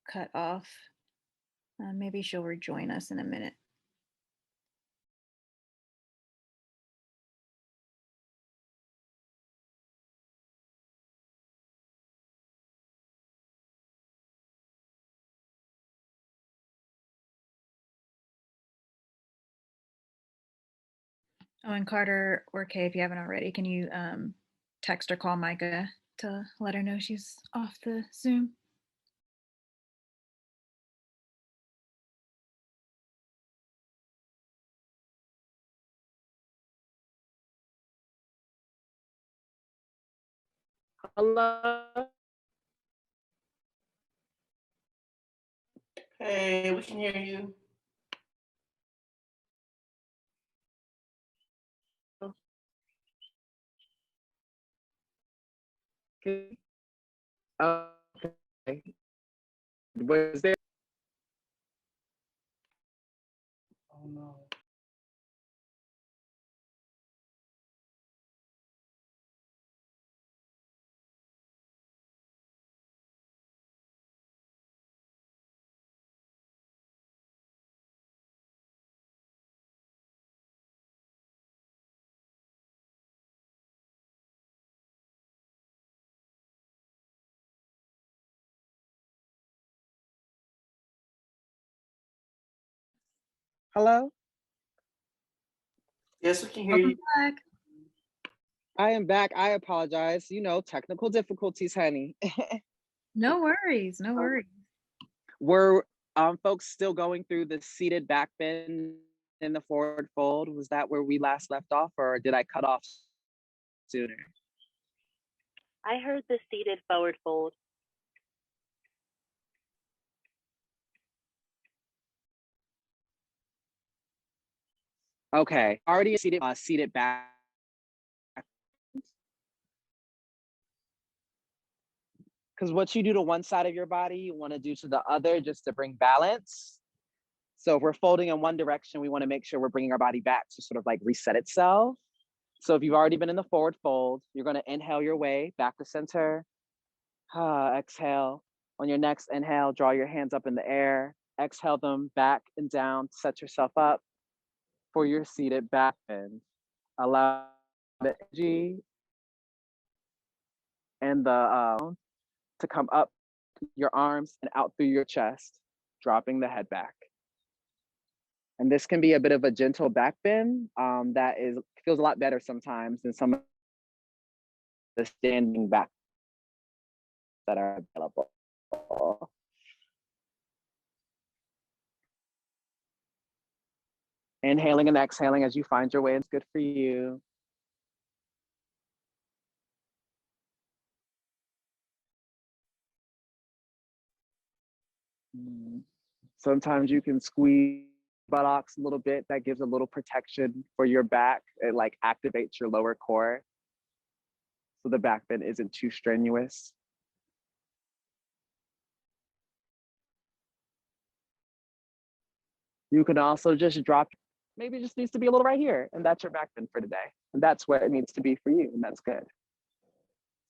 cut off. Maybe she'll rejoin us in a minute. Oh, and Carter or Kay, if you haven't already, can you text or call Micah to let her know she's off the Zoom? Hello. Hey, we can hear you. Okay. Was there? Oh no. Hello. Yes, we can hear Welcome you. back. I am back. I apologize. You know, technical difficulties, honey. No worries, no worries. Were folks still going through the seated back bend in the forward fold? Was that where we last left off, or did I cut off sooner? I heard the seated forward fold. Okay, already seated back. Because what you do to one side of your body, you want to do to the other just to bring balance. So if we're folding in one direction, we want to make sure we're bringing our body back to sort of like reset itself. So if you've already been in the forward fold, you're going to inhale your way back to center. Exhale. On your next inhale, draw your hands up in the air. Exhale them back and down. Set yourself up for your seated back bend. Allow the energy and the to come up your arms and out through your chest, dropping the head back. And this can be a bit of a gentle back bend that feels a lot better sometimes than some of the standing back that are available. Inhaling and exhaling as you find your way. It's good for you. Sometimes you can squeeze buttocks a little bit. That gives a little protection for your back. It like activates your lower core. So the back bend isn't too strenuous. You can also just drop, maybe it just needs to be a little right here, and that's your back bend for today. And that's where it needs to be for you, and that's good.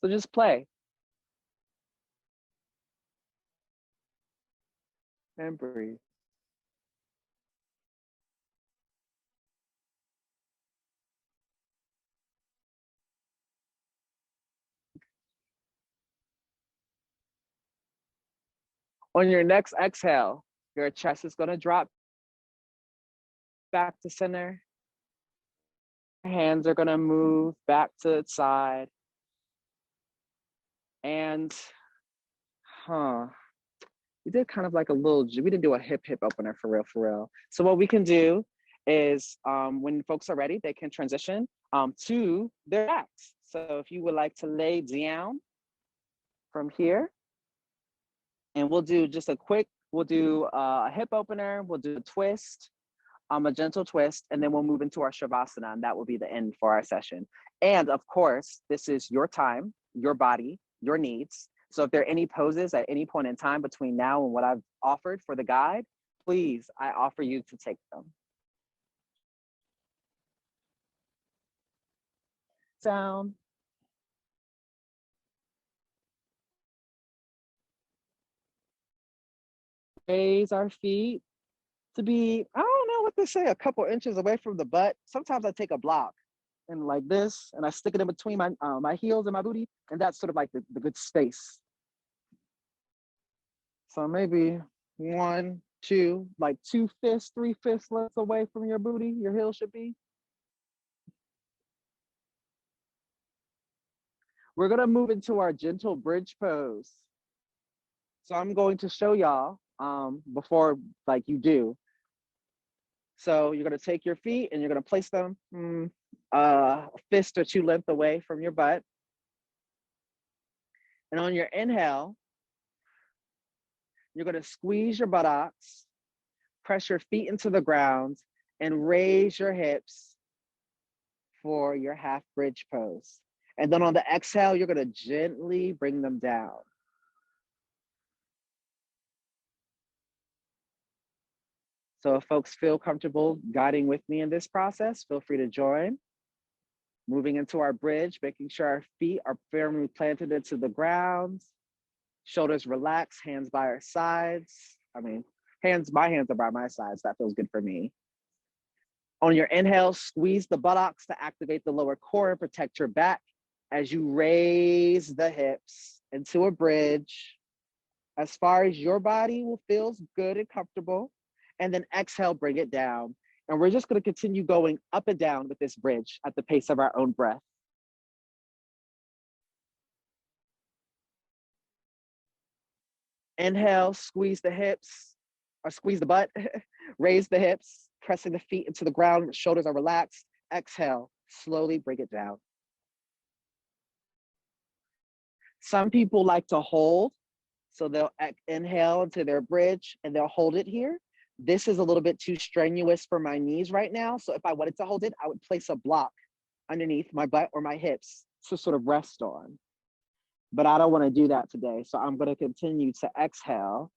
So just play. And breathe. On your next exhale, your chest is going to drop back to center. Hands are going to move back to the side. And, we did kind of like a little, we didn't do a hip opener for real. So what we can do is when folks are ready, they can transition to their backs. So if you would like to lay down from here, and we'll do just a quick, we'll do a hip opener, we'll do a twist, a gentle twist, and then we'll move into our Shavasana, and that will be the end for our session. And of course, this is your time, your body. your needs. So if there are any poses at any point in time between now and what I've offered for the guide, please, I offer you to take them. Down. Raise our feet to be, I don't know what they say, a couple inches away from the butt. Sometimes I take a block and like this, and I stick it in between my heels and my booty, and that's sort of like the good space. So maybe 1, 2, like 2 fists, 3 fists lengths away from your booty, your heel should be. We're gonna move into our gentle bridge pose. So I'm going to show y'all before like you do. So you're gonna take your feet and you're gonna place them a fist or 2 length away from your butt. And on your inhale, you're gonna squeeze your buttocks, press your feet into the ground, and raise your hips for your half bridge pose. And then on the exhale, you're gonna gently bring them down. So if folks feel comfortable guiding with me in this process, feel free to join. Moving into our bridge, making sure our feet are firmly planted into the ground. Shoulders relaxed, hands by our sides. I mean, my hands are by my sides. That feels good for me. On your inhale, squeeze the buttocks to activate the lower core and protect your back as you raise the hips into a bridge as far as your body will feels good and comfortable. And then exhale, bring it down. And we're just gonna continue going up and down with this bridge at the pace of our own breath. Inhale, squeeze the hips, or squeeze the butt, raise the hips, pressing the feet into the ground, shoulders are relaxed. Exhale, slowly bring it down. Some people like to hold, so they'll inhale into their bridge and they'll hold it here. This is a little bit too strenuous for my knees right now. So if I wanted to hold it, I would place a block underneath my butt or my hips to sort of rest on. But I don't want to do that today. So I'm going to continue to exhale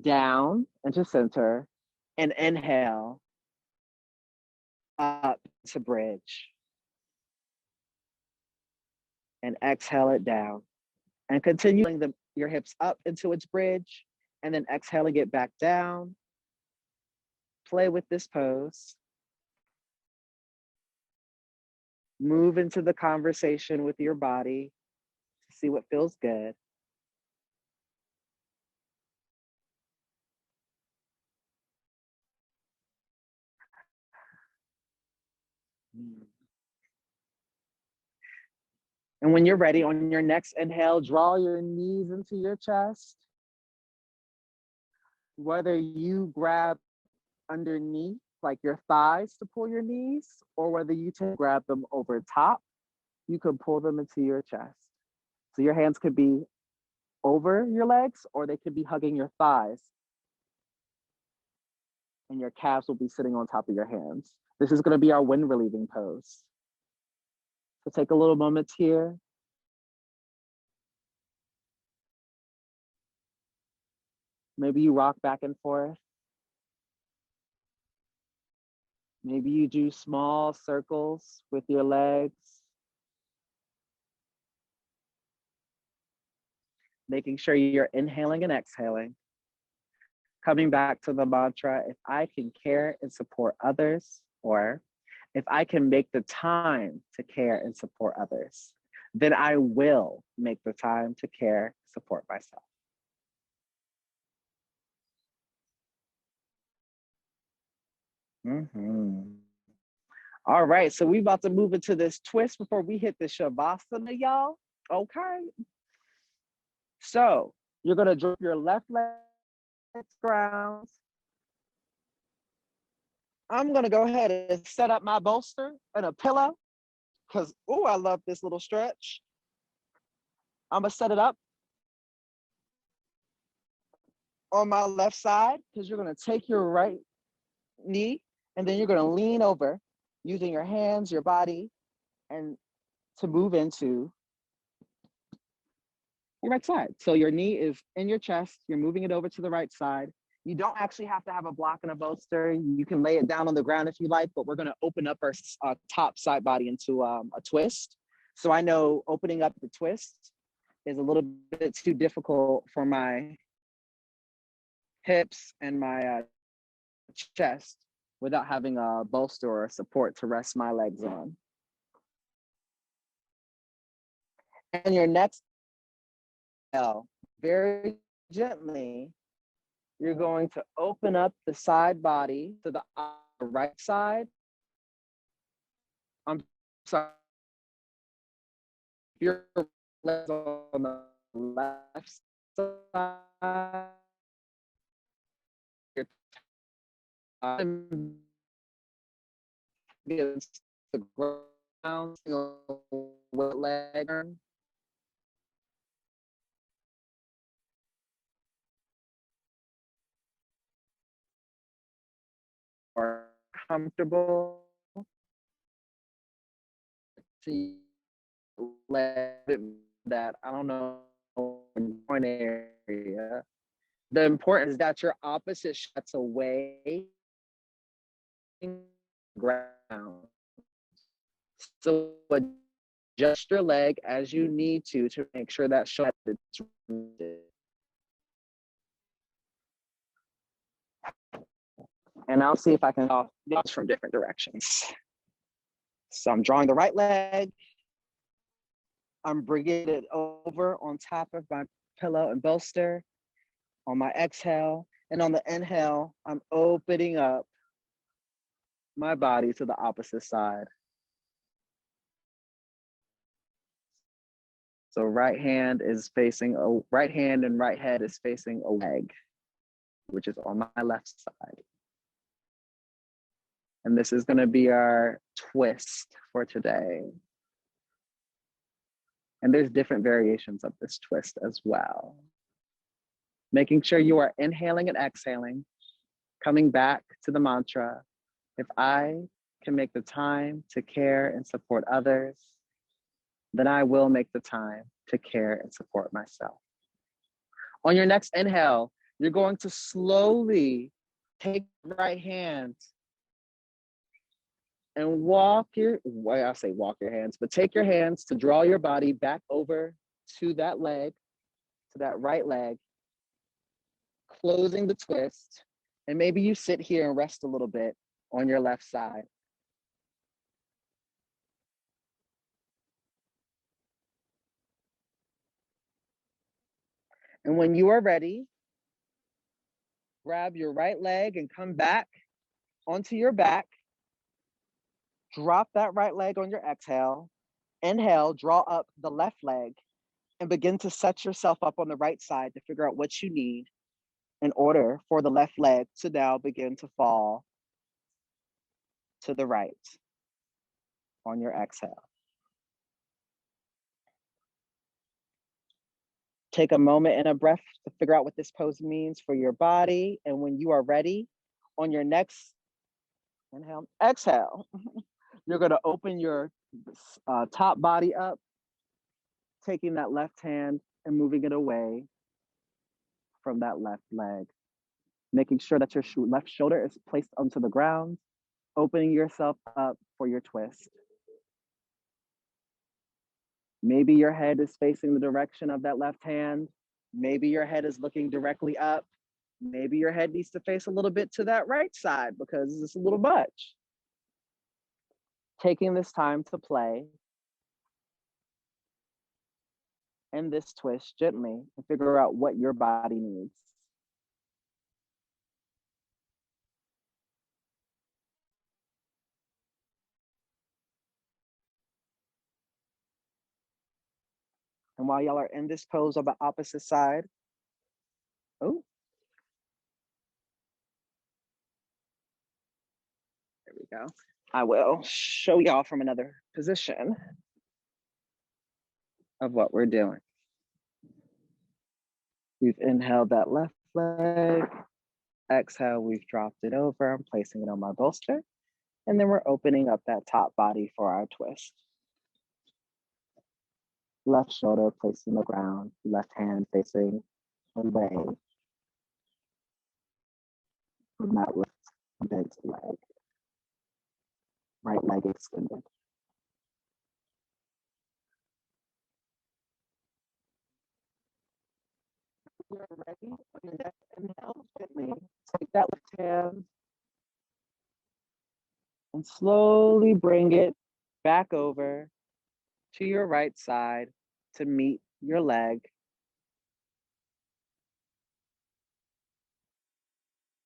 down into center and inhale up to bridge. And exhale it down. And continuing your hips up into its bridge, and then exhaling it back down. Play with this pose. Move into the conversation with your body to see what feels good. And when you're ready, on your next inhale, draw your knees into your chest. Whether you grab underneath, like your thighs to pull your knees, or whether you grab them over top, you can pull them into your chest. So your hands could be over your legs, or they could be hugging your thighs. And your calves will be sitting on top of your hands. This is gonna be our wind relieving pose. So take a little moment here. Maybe you rock back and forth. Maybe you do small circles with your legs. Making sure you're inhaling and exhaling. Coming back to the mantra, if I can care and support others, or if I can make the time to care and support others, then I will make the time to care, support myself. All right, so we about to move into this twist before we hit the Shavasana, y'all. Okay. So you're gonna drop your left leg to the ground. I'm gonna go ahead and set up my bolster and a pillow, because, oh, I love this little stretch. I'm gonna set it up on my left side, because you're gonna take your right knee, and then you're gonna lean over using your hands, your body, and to move into your right side. So your knee is in your chest, you're moving it over to the right side. You don't actually have to have a block and a bolster. You can lay it down on the ground if you like, but we're gonna open up our top side body into a twist. So I know opening up the twist is a little bit too difficult for my hips and my chest without having a bolster or a support to rest my legs on. And your next exhale, very gently, you're going to open up the side body to the right side. I'm sorry, your legs on the left side. Your time against the ground, with leg. Or comfortable. See, let it that I don't know point area. The importance is that your opposite shuts away ground. So adjust your leg as you need to make sure that shut is rooted. And I'll see if I can draw from different directions. So I'm drawing the right leg. I'm bringing it over on top of my pillow and bolster on my exhale. And on the inhale, I'm opening up my body to the opposite side. So right hand and right head is facing a leg, which is on my left side. And this is gonna be our twist for today. And there's different variations of this twist as well. Making sure you are inhaling and exhaling, coming back to the mantra, if I can make the time to care and support others, then I will make the time to care and support myself. On your next inhale, you're going to slowly take the right hand and walk your hands, but take your hands to draw your body back over to that leg, to that right leg, closing the twist. And maybe you sit here and rest a little bit on your left side. And when you are ready, grab your right leg and come back onto your back. Drop that right leg on your exhale. Inhale, draw up the left leg and begin to set yourself up on the right side to figure out what you need in order for the left leg to now begin to fall to the right on your exhale. Take a moment and a breath to figure out what this pose means for your body. And when you are ready, on your next inhale, exhale, you're gonna open your top body up, taking that left hand and moving it away from that left leg. Making sure that your left shoulder is placed onto the ground, opening yourself up for your twist. Maybe your head is facing the direction of that left hand. Maybe your head is looking directly up. Maybe your head needs to face a little bit to that right side because it's a little much. Taking this time to play in this twist gently and figure out what your body needs. And while y'all are in this pose on the opposite side, oh, there we go. I will show y'all from another position of what we're doing. We've inhaled that left leg. Exhale, we've dropped it over. I'm placing it on my bolster. And then we're opening up that top body for our twist. Left shoulder placing the ground, left hand facing away from that left bent leg. Right leg extended. You're ready for your next inhale, gently take that left hand and slowly bring it back over to your right side to meet your leg.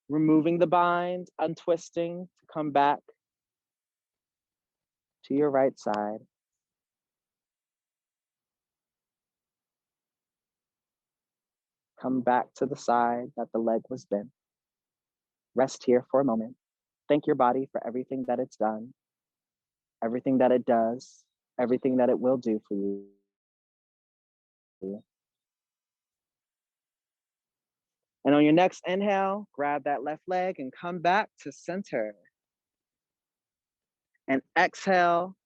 Removing the bind, untwisting to come back to your right side. Come back to the side that the leg was bent. Rest here for a moment. Thank your body for everything that it's done, everything that it does, everything that it will do for you. And on your next inhale, grab that left leg and come back to center. And exhale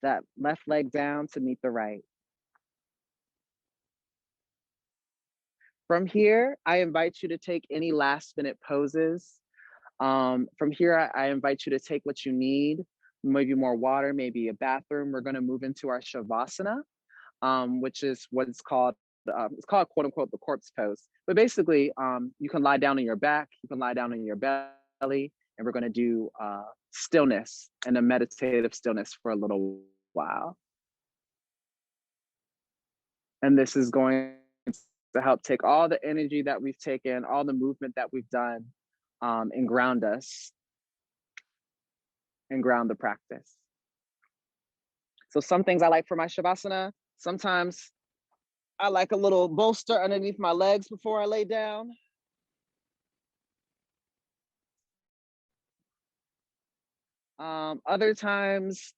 that left leg down to meet the right. From here, I invite you to take any last minute poses. From here, I invite you to take what you need, maybe more water, maybe a bathroom. We're gonna move into our Shavasana, which is what it's called quote unquote the corpse pose. But basically, you can lie down on your back, you can lie down on your belly, and we're gonna do stillness and a meditative stillness for a little while. And this is going to help take all the energy that we've taken, all the movement that we've done, and ground us and ground the practice. So some things I like for my Shavasana, sometimes I like a little bolster underneath my legs before I lay down. Other times,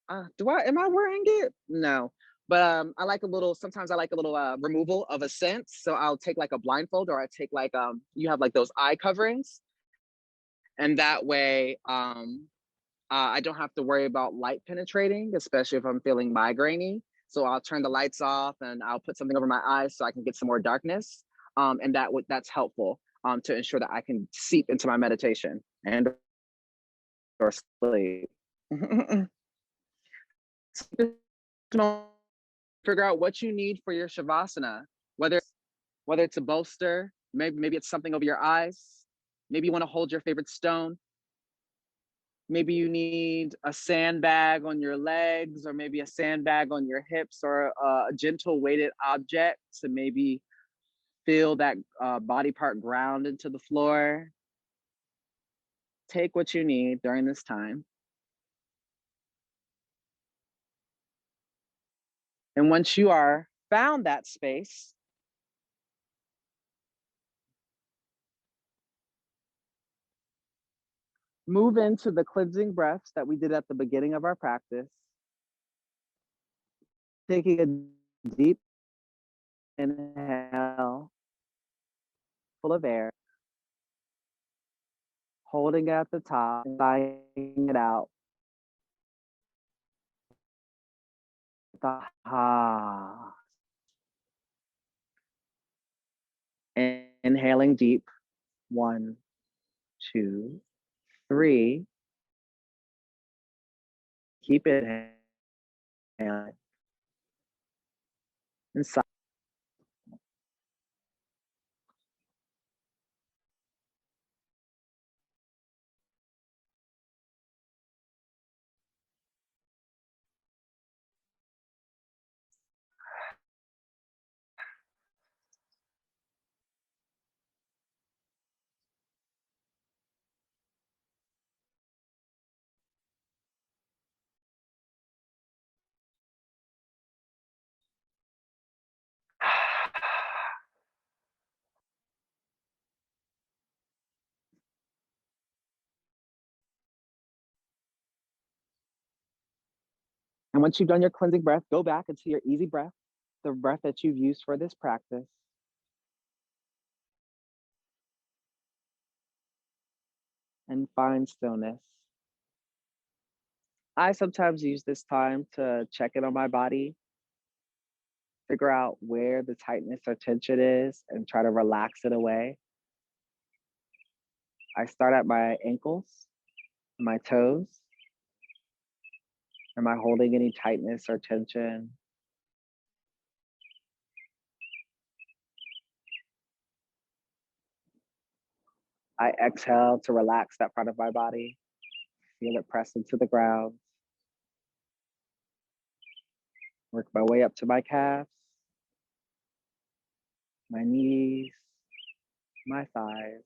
am I wearing it? No, but sometimes I like a little removal of a sense. So I'll take like a blindfold, or I take like, you have like those eye coverings. And that way, I don't have to worry about light penetrating, especially if I'm feeling migrainey. So I'll turn the lights off and I'll put something over my eyes so I can get some more darkness. And that's helpful to ensure that I can seep into my meditation and or sleep. Figure out what you need for your Shavasana, whether it's a bolster, maybe it's something over your eyes, maybe you want to hold your favorite stone. Maybe you need a sandbag on your legs, or maybe a sandbag on your hips, or a gentle weighted object to maybe feel that body part ground into the floor. Take what you need during this time. And once you are found that space, move into the cleansing breaths that we did at the beginning of our practice. Taking a deep inhale, full of air, holding it at the top, and sighing it out. The ha. And inhaling deep. 1, 2, 3. Keep it inhaling. And sigh. And once you've done your cleansing breath, go back into your easy breath, the breath that you've used for this practice. And find stillness. I sometimes use this time to check in on my body. Figure out where the tightness or tension is and try to relax it away. I start at my ankles, my toes. Am I holding any tightness or tension? I exhale to relax that part of my body. Feel it press into the ground. Work my way up to my calves, my knees, my thighs,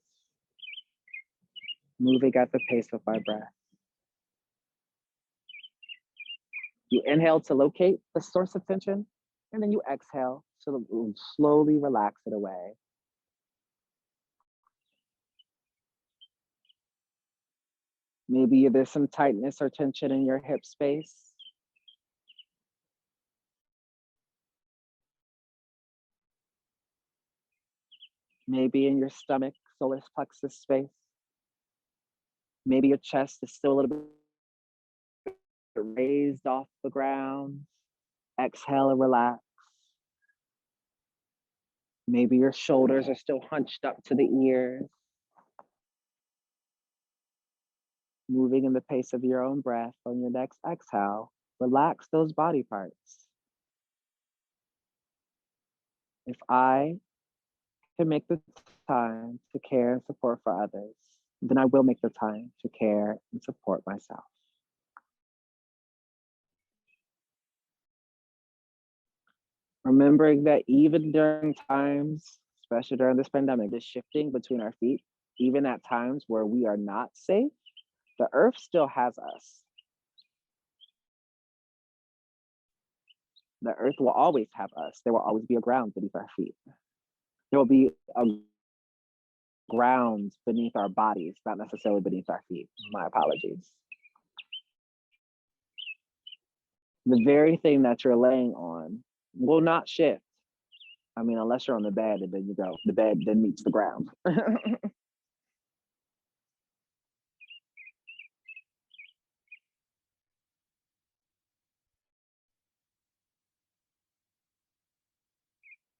moving at the pace of my breath. You inhale to locate the source of tension, and then you exhale to slowly relax it away. Maybe there's some tightness or tension in your hip space. Maybe in your stomach, solar plexus space. Maybe your chest is still a little bit raised off the ground. Exhale and relax. Maybe your shoulders are still hunched up to the ears. Moving in the pace of your own breath on your next exhale, relax those body parts. If I can make the time to care and support for others, then I will make the time to care and support myself. Remembering that even during times, especially during this pandemic, the shifting between our feet, even at times where we are not safe, the earth still has us. The earth will always have us. There will always be a ground beneath our feet. There will be a ground beneath our bodies, not necessarily beneath our feet. My apologies. The very thing that you're laying on will not shift. I mean, unless you're on the bed and then you go, the bed then meets the ground.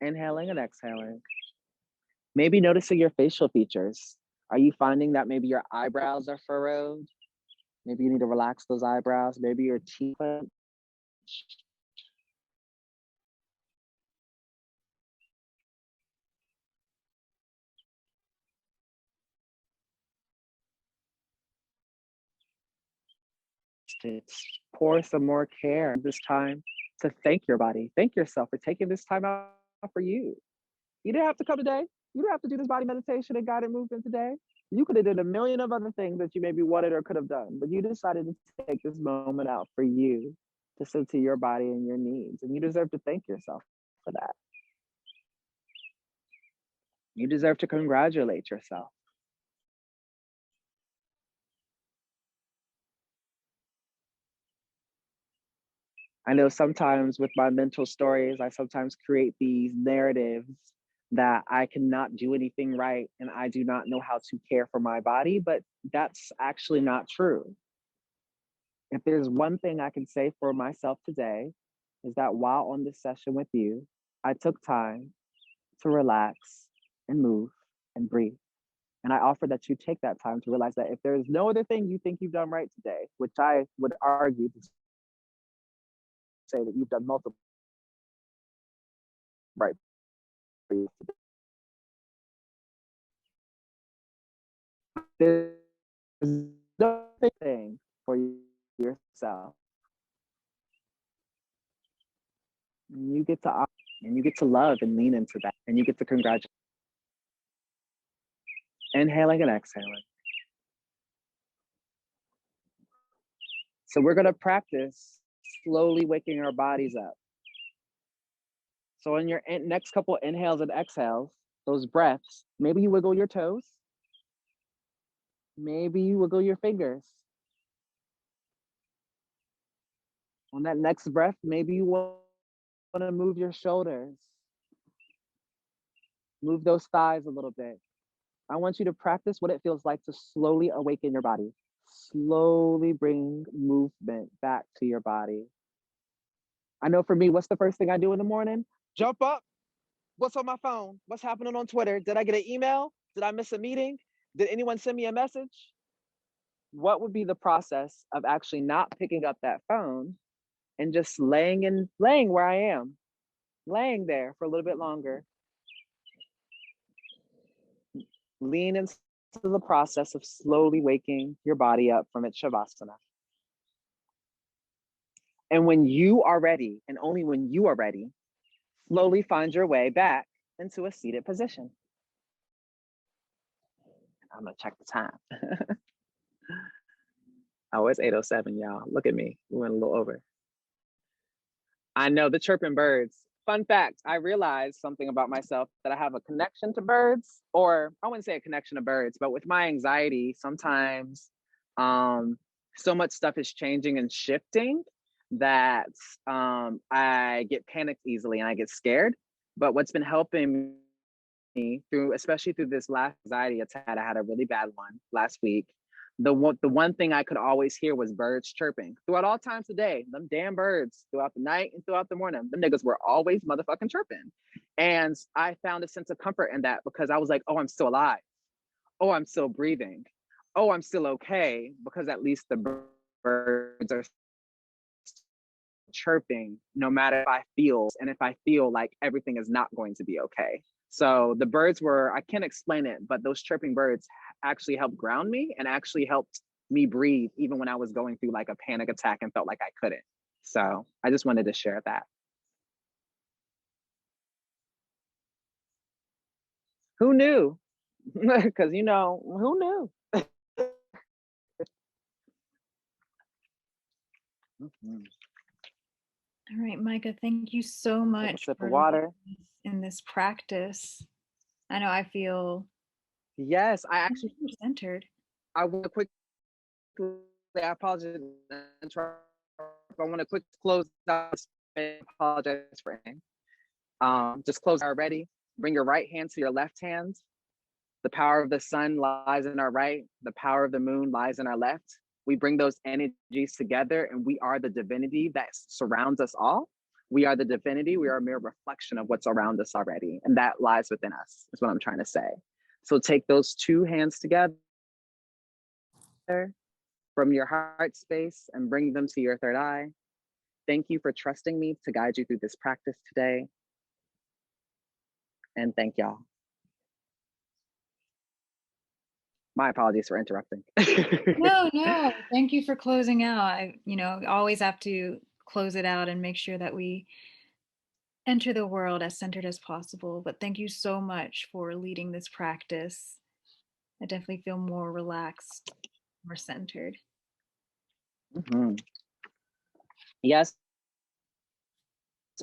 Inhaling and exhaling. Maybe noticing your facial features. Are you finding that maybe your eyebrows are furrowed? Maybe you need to relax those eyebrows. Maybe your teeth. To pour some more care this time to thank your body. Thank yourself for taking this time out for you. You didn't have to come today. You don't have to do this body meditation and guided movement today. You could have done a million of other things that you maybe wanted or could have done, but you decided to take this moment out for you to listen to your body and your needs. And you deserve to thank yourself for that. You deserve to congratulate yourself. I know sometimes with my mental stories, I sometimes create these narratives that I cannot do anything right and I do not know how to care for my body, but that's actually not true. If there's one thing I can say for myself today, is that while on this session with you, I took time to relax and move and breathe. And I offer that you take that time to realize that if there is no other thing you think you've done right today, which I would argue to say that you've done multiple right for you today. There's no thing for yourself. And you get to and you get to love and lean into that, and you get to congratulate. Inhaling and exhaling. So we're gonna practice slowly waking our bodies up. So on your next couple inhales and exhales, those breaths, maybe you wiggle your toes. Maybe you wiggle your fingers. On that next breath, maybe you want to move your shoulders. Move those thighs a little bit. I want you to practice what it feels like to slowly awaken your body. Slowly bring movement back to your body. I know for me, what's the first thing I do in the morning? Jump up. What's on my phone? What's happening on Twitter? Did I get an email? Did I miss a meeting? Did anyone send me a message? What would be the process of actually not picking up that phone and just laying where I am, laying there for a little bit longer? Lean into the process of slowly waking your body up from its shavasana. And when you are ready, and only when you are ready, slowly find your way back into a seated position. I'm gonna check the time. Oh, it's 8:07, y'all. Look at me. We went a little over. I know the chirping birds. Fun fact, I realized something about myself, that I have a connection to birds, or I wouldn't say a connection to birds, but with my anxiety, sometimes so much stuff is changing and shifting that I get panicked easily and I get scared. But what's been helping me through, especially through this last anxiety attack, I had a really bad one last week. The one thing I could always hear was birds chirping throughout all times of day. Them damn birds throughout the night and throughout the morning. Them niggas were always motherfucking chirping. And I found a sense of comfort in that, because I was like, oh, I'm still alive. Oh, I'm still breathing. Oh, I'm still okay, because at least the birds are chirping no matter if I feel like everything is not going to be okay. So the birds were, I can't explain it, but those chirping birds actually helped ground me and actually helped me breathe even when I was going through like a panic attack and felt like I couldn't. So I just wanted to share that. Who knew? Because who knew? Mm-hmm. All right, Micah, thank you so much Take a sip for of water. in this practice. I know I feel Yes, I actually, centered. I want to quickly, I apologize. I want to quick close out. Apologize for anything. Just close already. Bring your right hand to your left hand. The power of the sun lies in our right. The power of the moon lies in our left. We bring those energies together and we are the divinity that surrounds us all. We are the divinity. We are a mere reflection of what's around us already. And that lies within us, is what I'm trying to say. So take those two hands together from your heart space and bring them to your third eye. Thank you for trusting me to guide you through this practice today. And thank y'all. My apologies for interrupting. No. Thank you for closing out. I, always have to close it out and make sure that we enter the world as centered as possible. But thank you so much for leading this practice. I definitely feel more relaxed, more centered. Mm-hmm. Yes,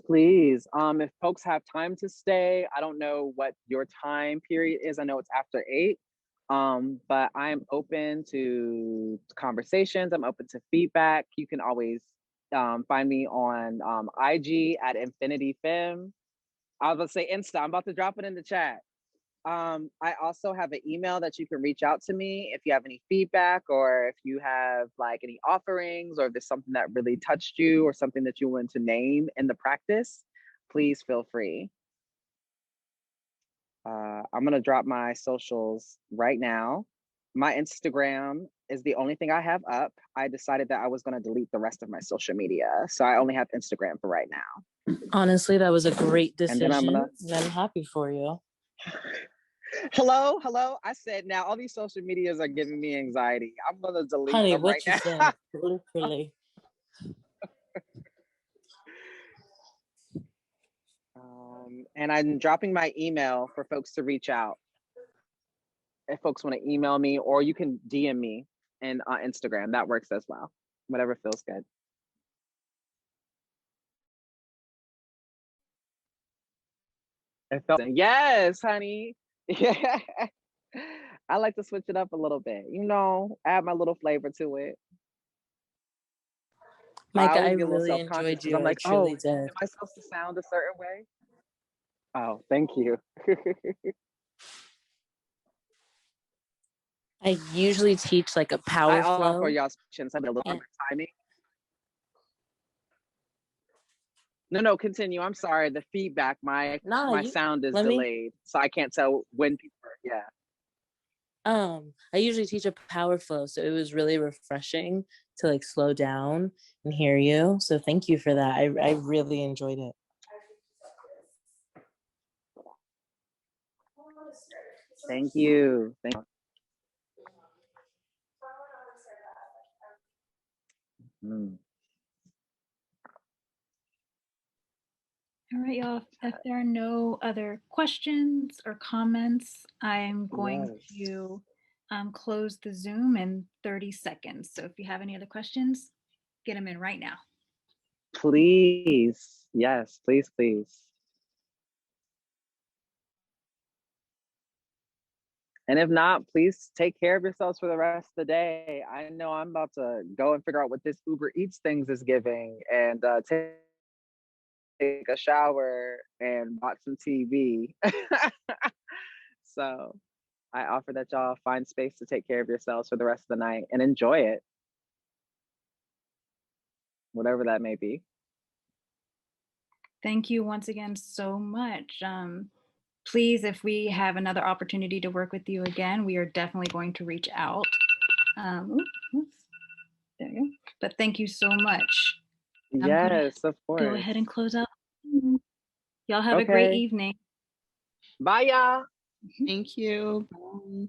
please. If folks have time to stay, I don't know what your time period is. I know it's after 8. But I'm open to conversations. I'm open to feedback. You can always find me on IG at InfinityFem. I was about to say Insta. I'm about to drop it in the chat. I also have an email that you can reach out to me if you have any feedback, or if you have like any offerings, or if there's something that really touched you or something that you want to name in the practice, please feel free. I'm gonna drop my socials right now. My Instagram is the only thing I have up. I decided that I was gonna delete the rest of my social media. So I only have Instagram for right now. Honestly, that was a great decision. And I'm happy for you. Hello. I said now all these social medias are giving me anxiety. I'm gonna delete Honey, them what right you now. said, literally. And I'm dropping my email for folks to reach out. If folks want to email me, or you can DM me and Instagram, that works as well. Whatever feels good. It felt, yes, honey. Yeah. I like to switch it up a little bit, add my little flavor to it. Micah, I always get a little really self-conscious enjoyed because you. I'm like, I truly oh, did. am I supposed to sound a certain way? Oh, thank you. I usually teach like a power I flow. offer y'all patience. I have a little longer timing. No, continue. I'm sorry. The feedback, my Nah, you sound is let me. delayed, so I can't tell when people are, yeah. I usually teach a power flow, so it was really refreshing to like slow down and hear you. So thank you for that. I really enjoyed it. Thank you. Mm. All right, y'all. If there are no other questions or comments, I'm going Yes. to close the Zoom in 30 seconds. So if you have any other questions, get them in right now. Please. Yes, please, please. And if not, please take care of yourselves for the rest of the day. I know I'm about to go and figure out what this Uber Eats things is giving and take a shower and watch some TV. So I offer that y'all find space to take care of yourselves for the rest of the night and enjoy it, whatever that may be. Thank you once again so much. Please, if we have another opportunity to work with you again, we are definitely going to reach out. Oops, there you go. But thank you so much. I'm gonna Yes, of course. go ahead and close out. Y'all have a great Okay. evening. Bye, y'all. Thank you. Bye.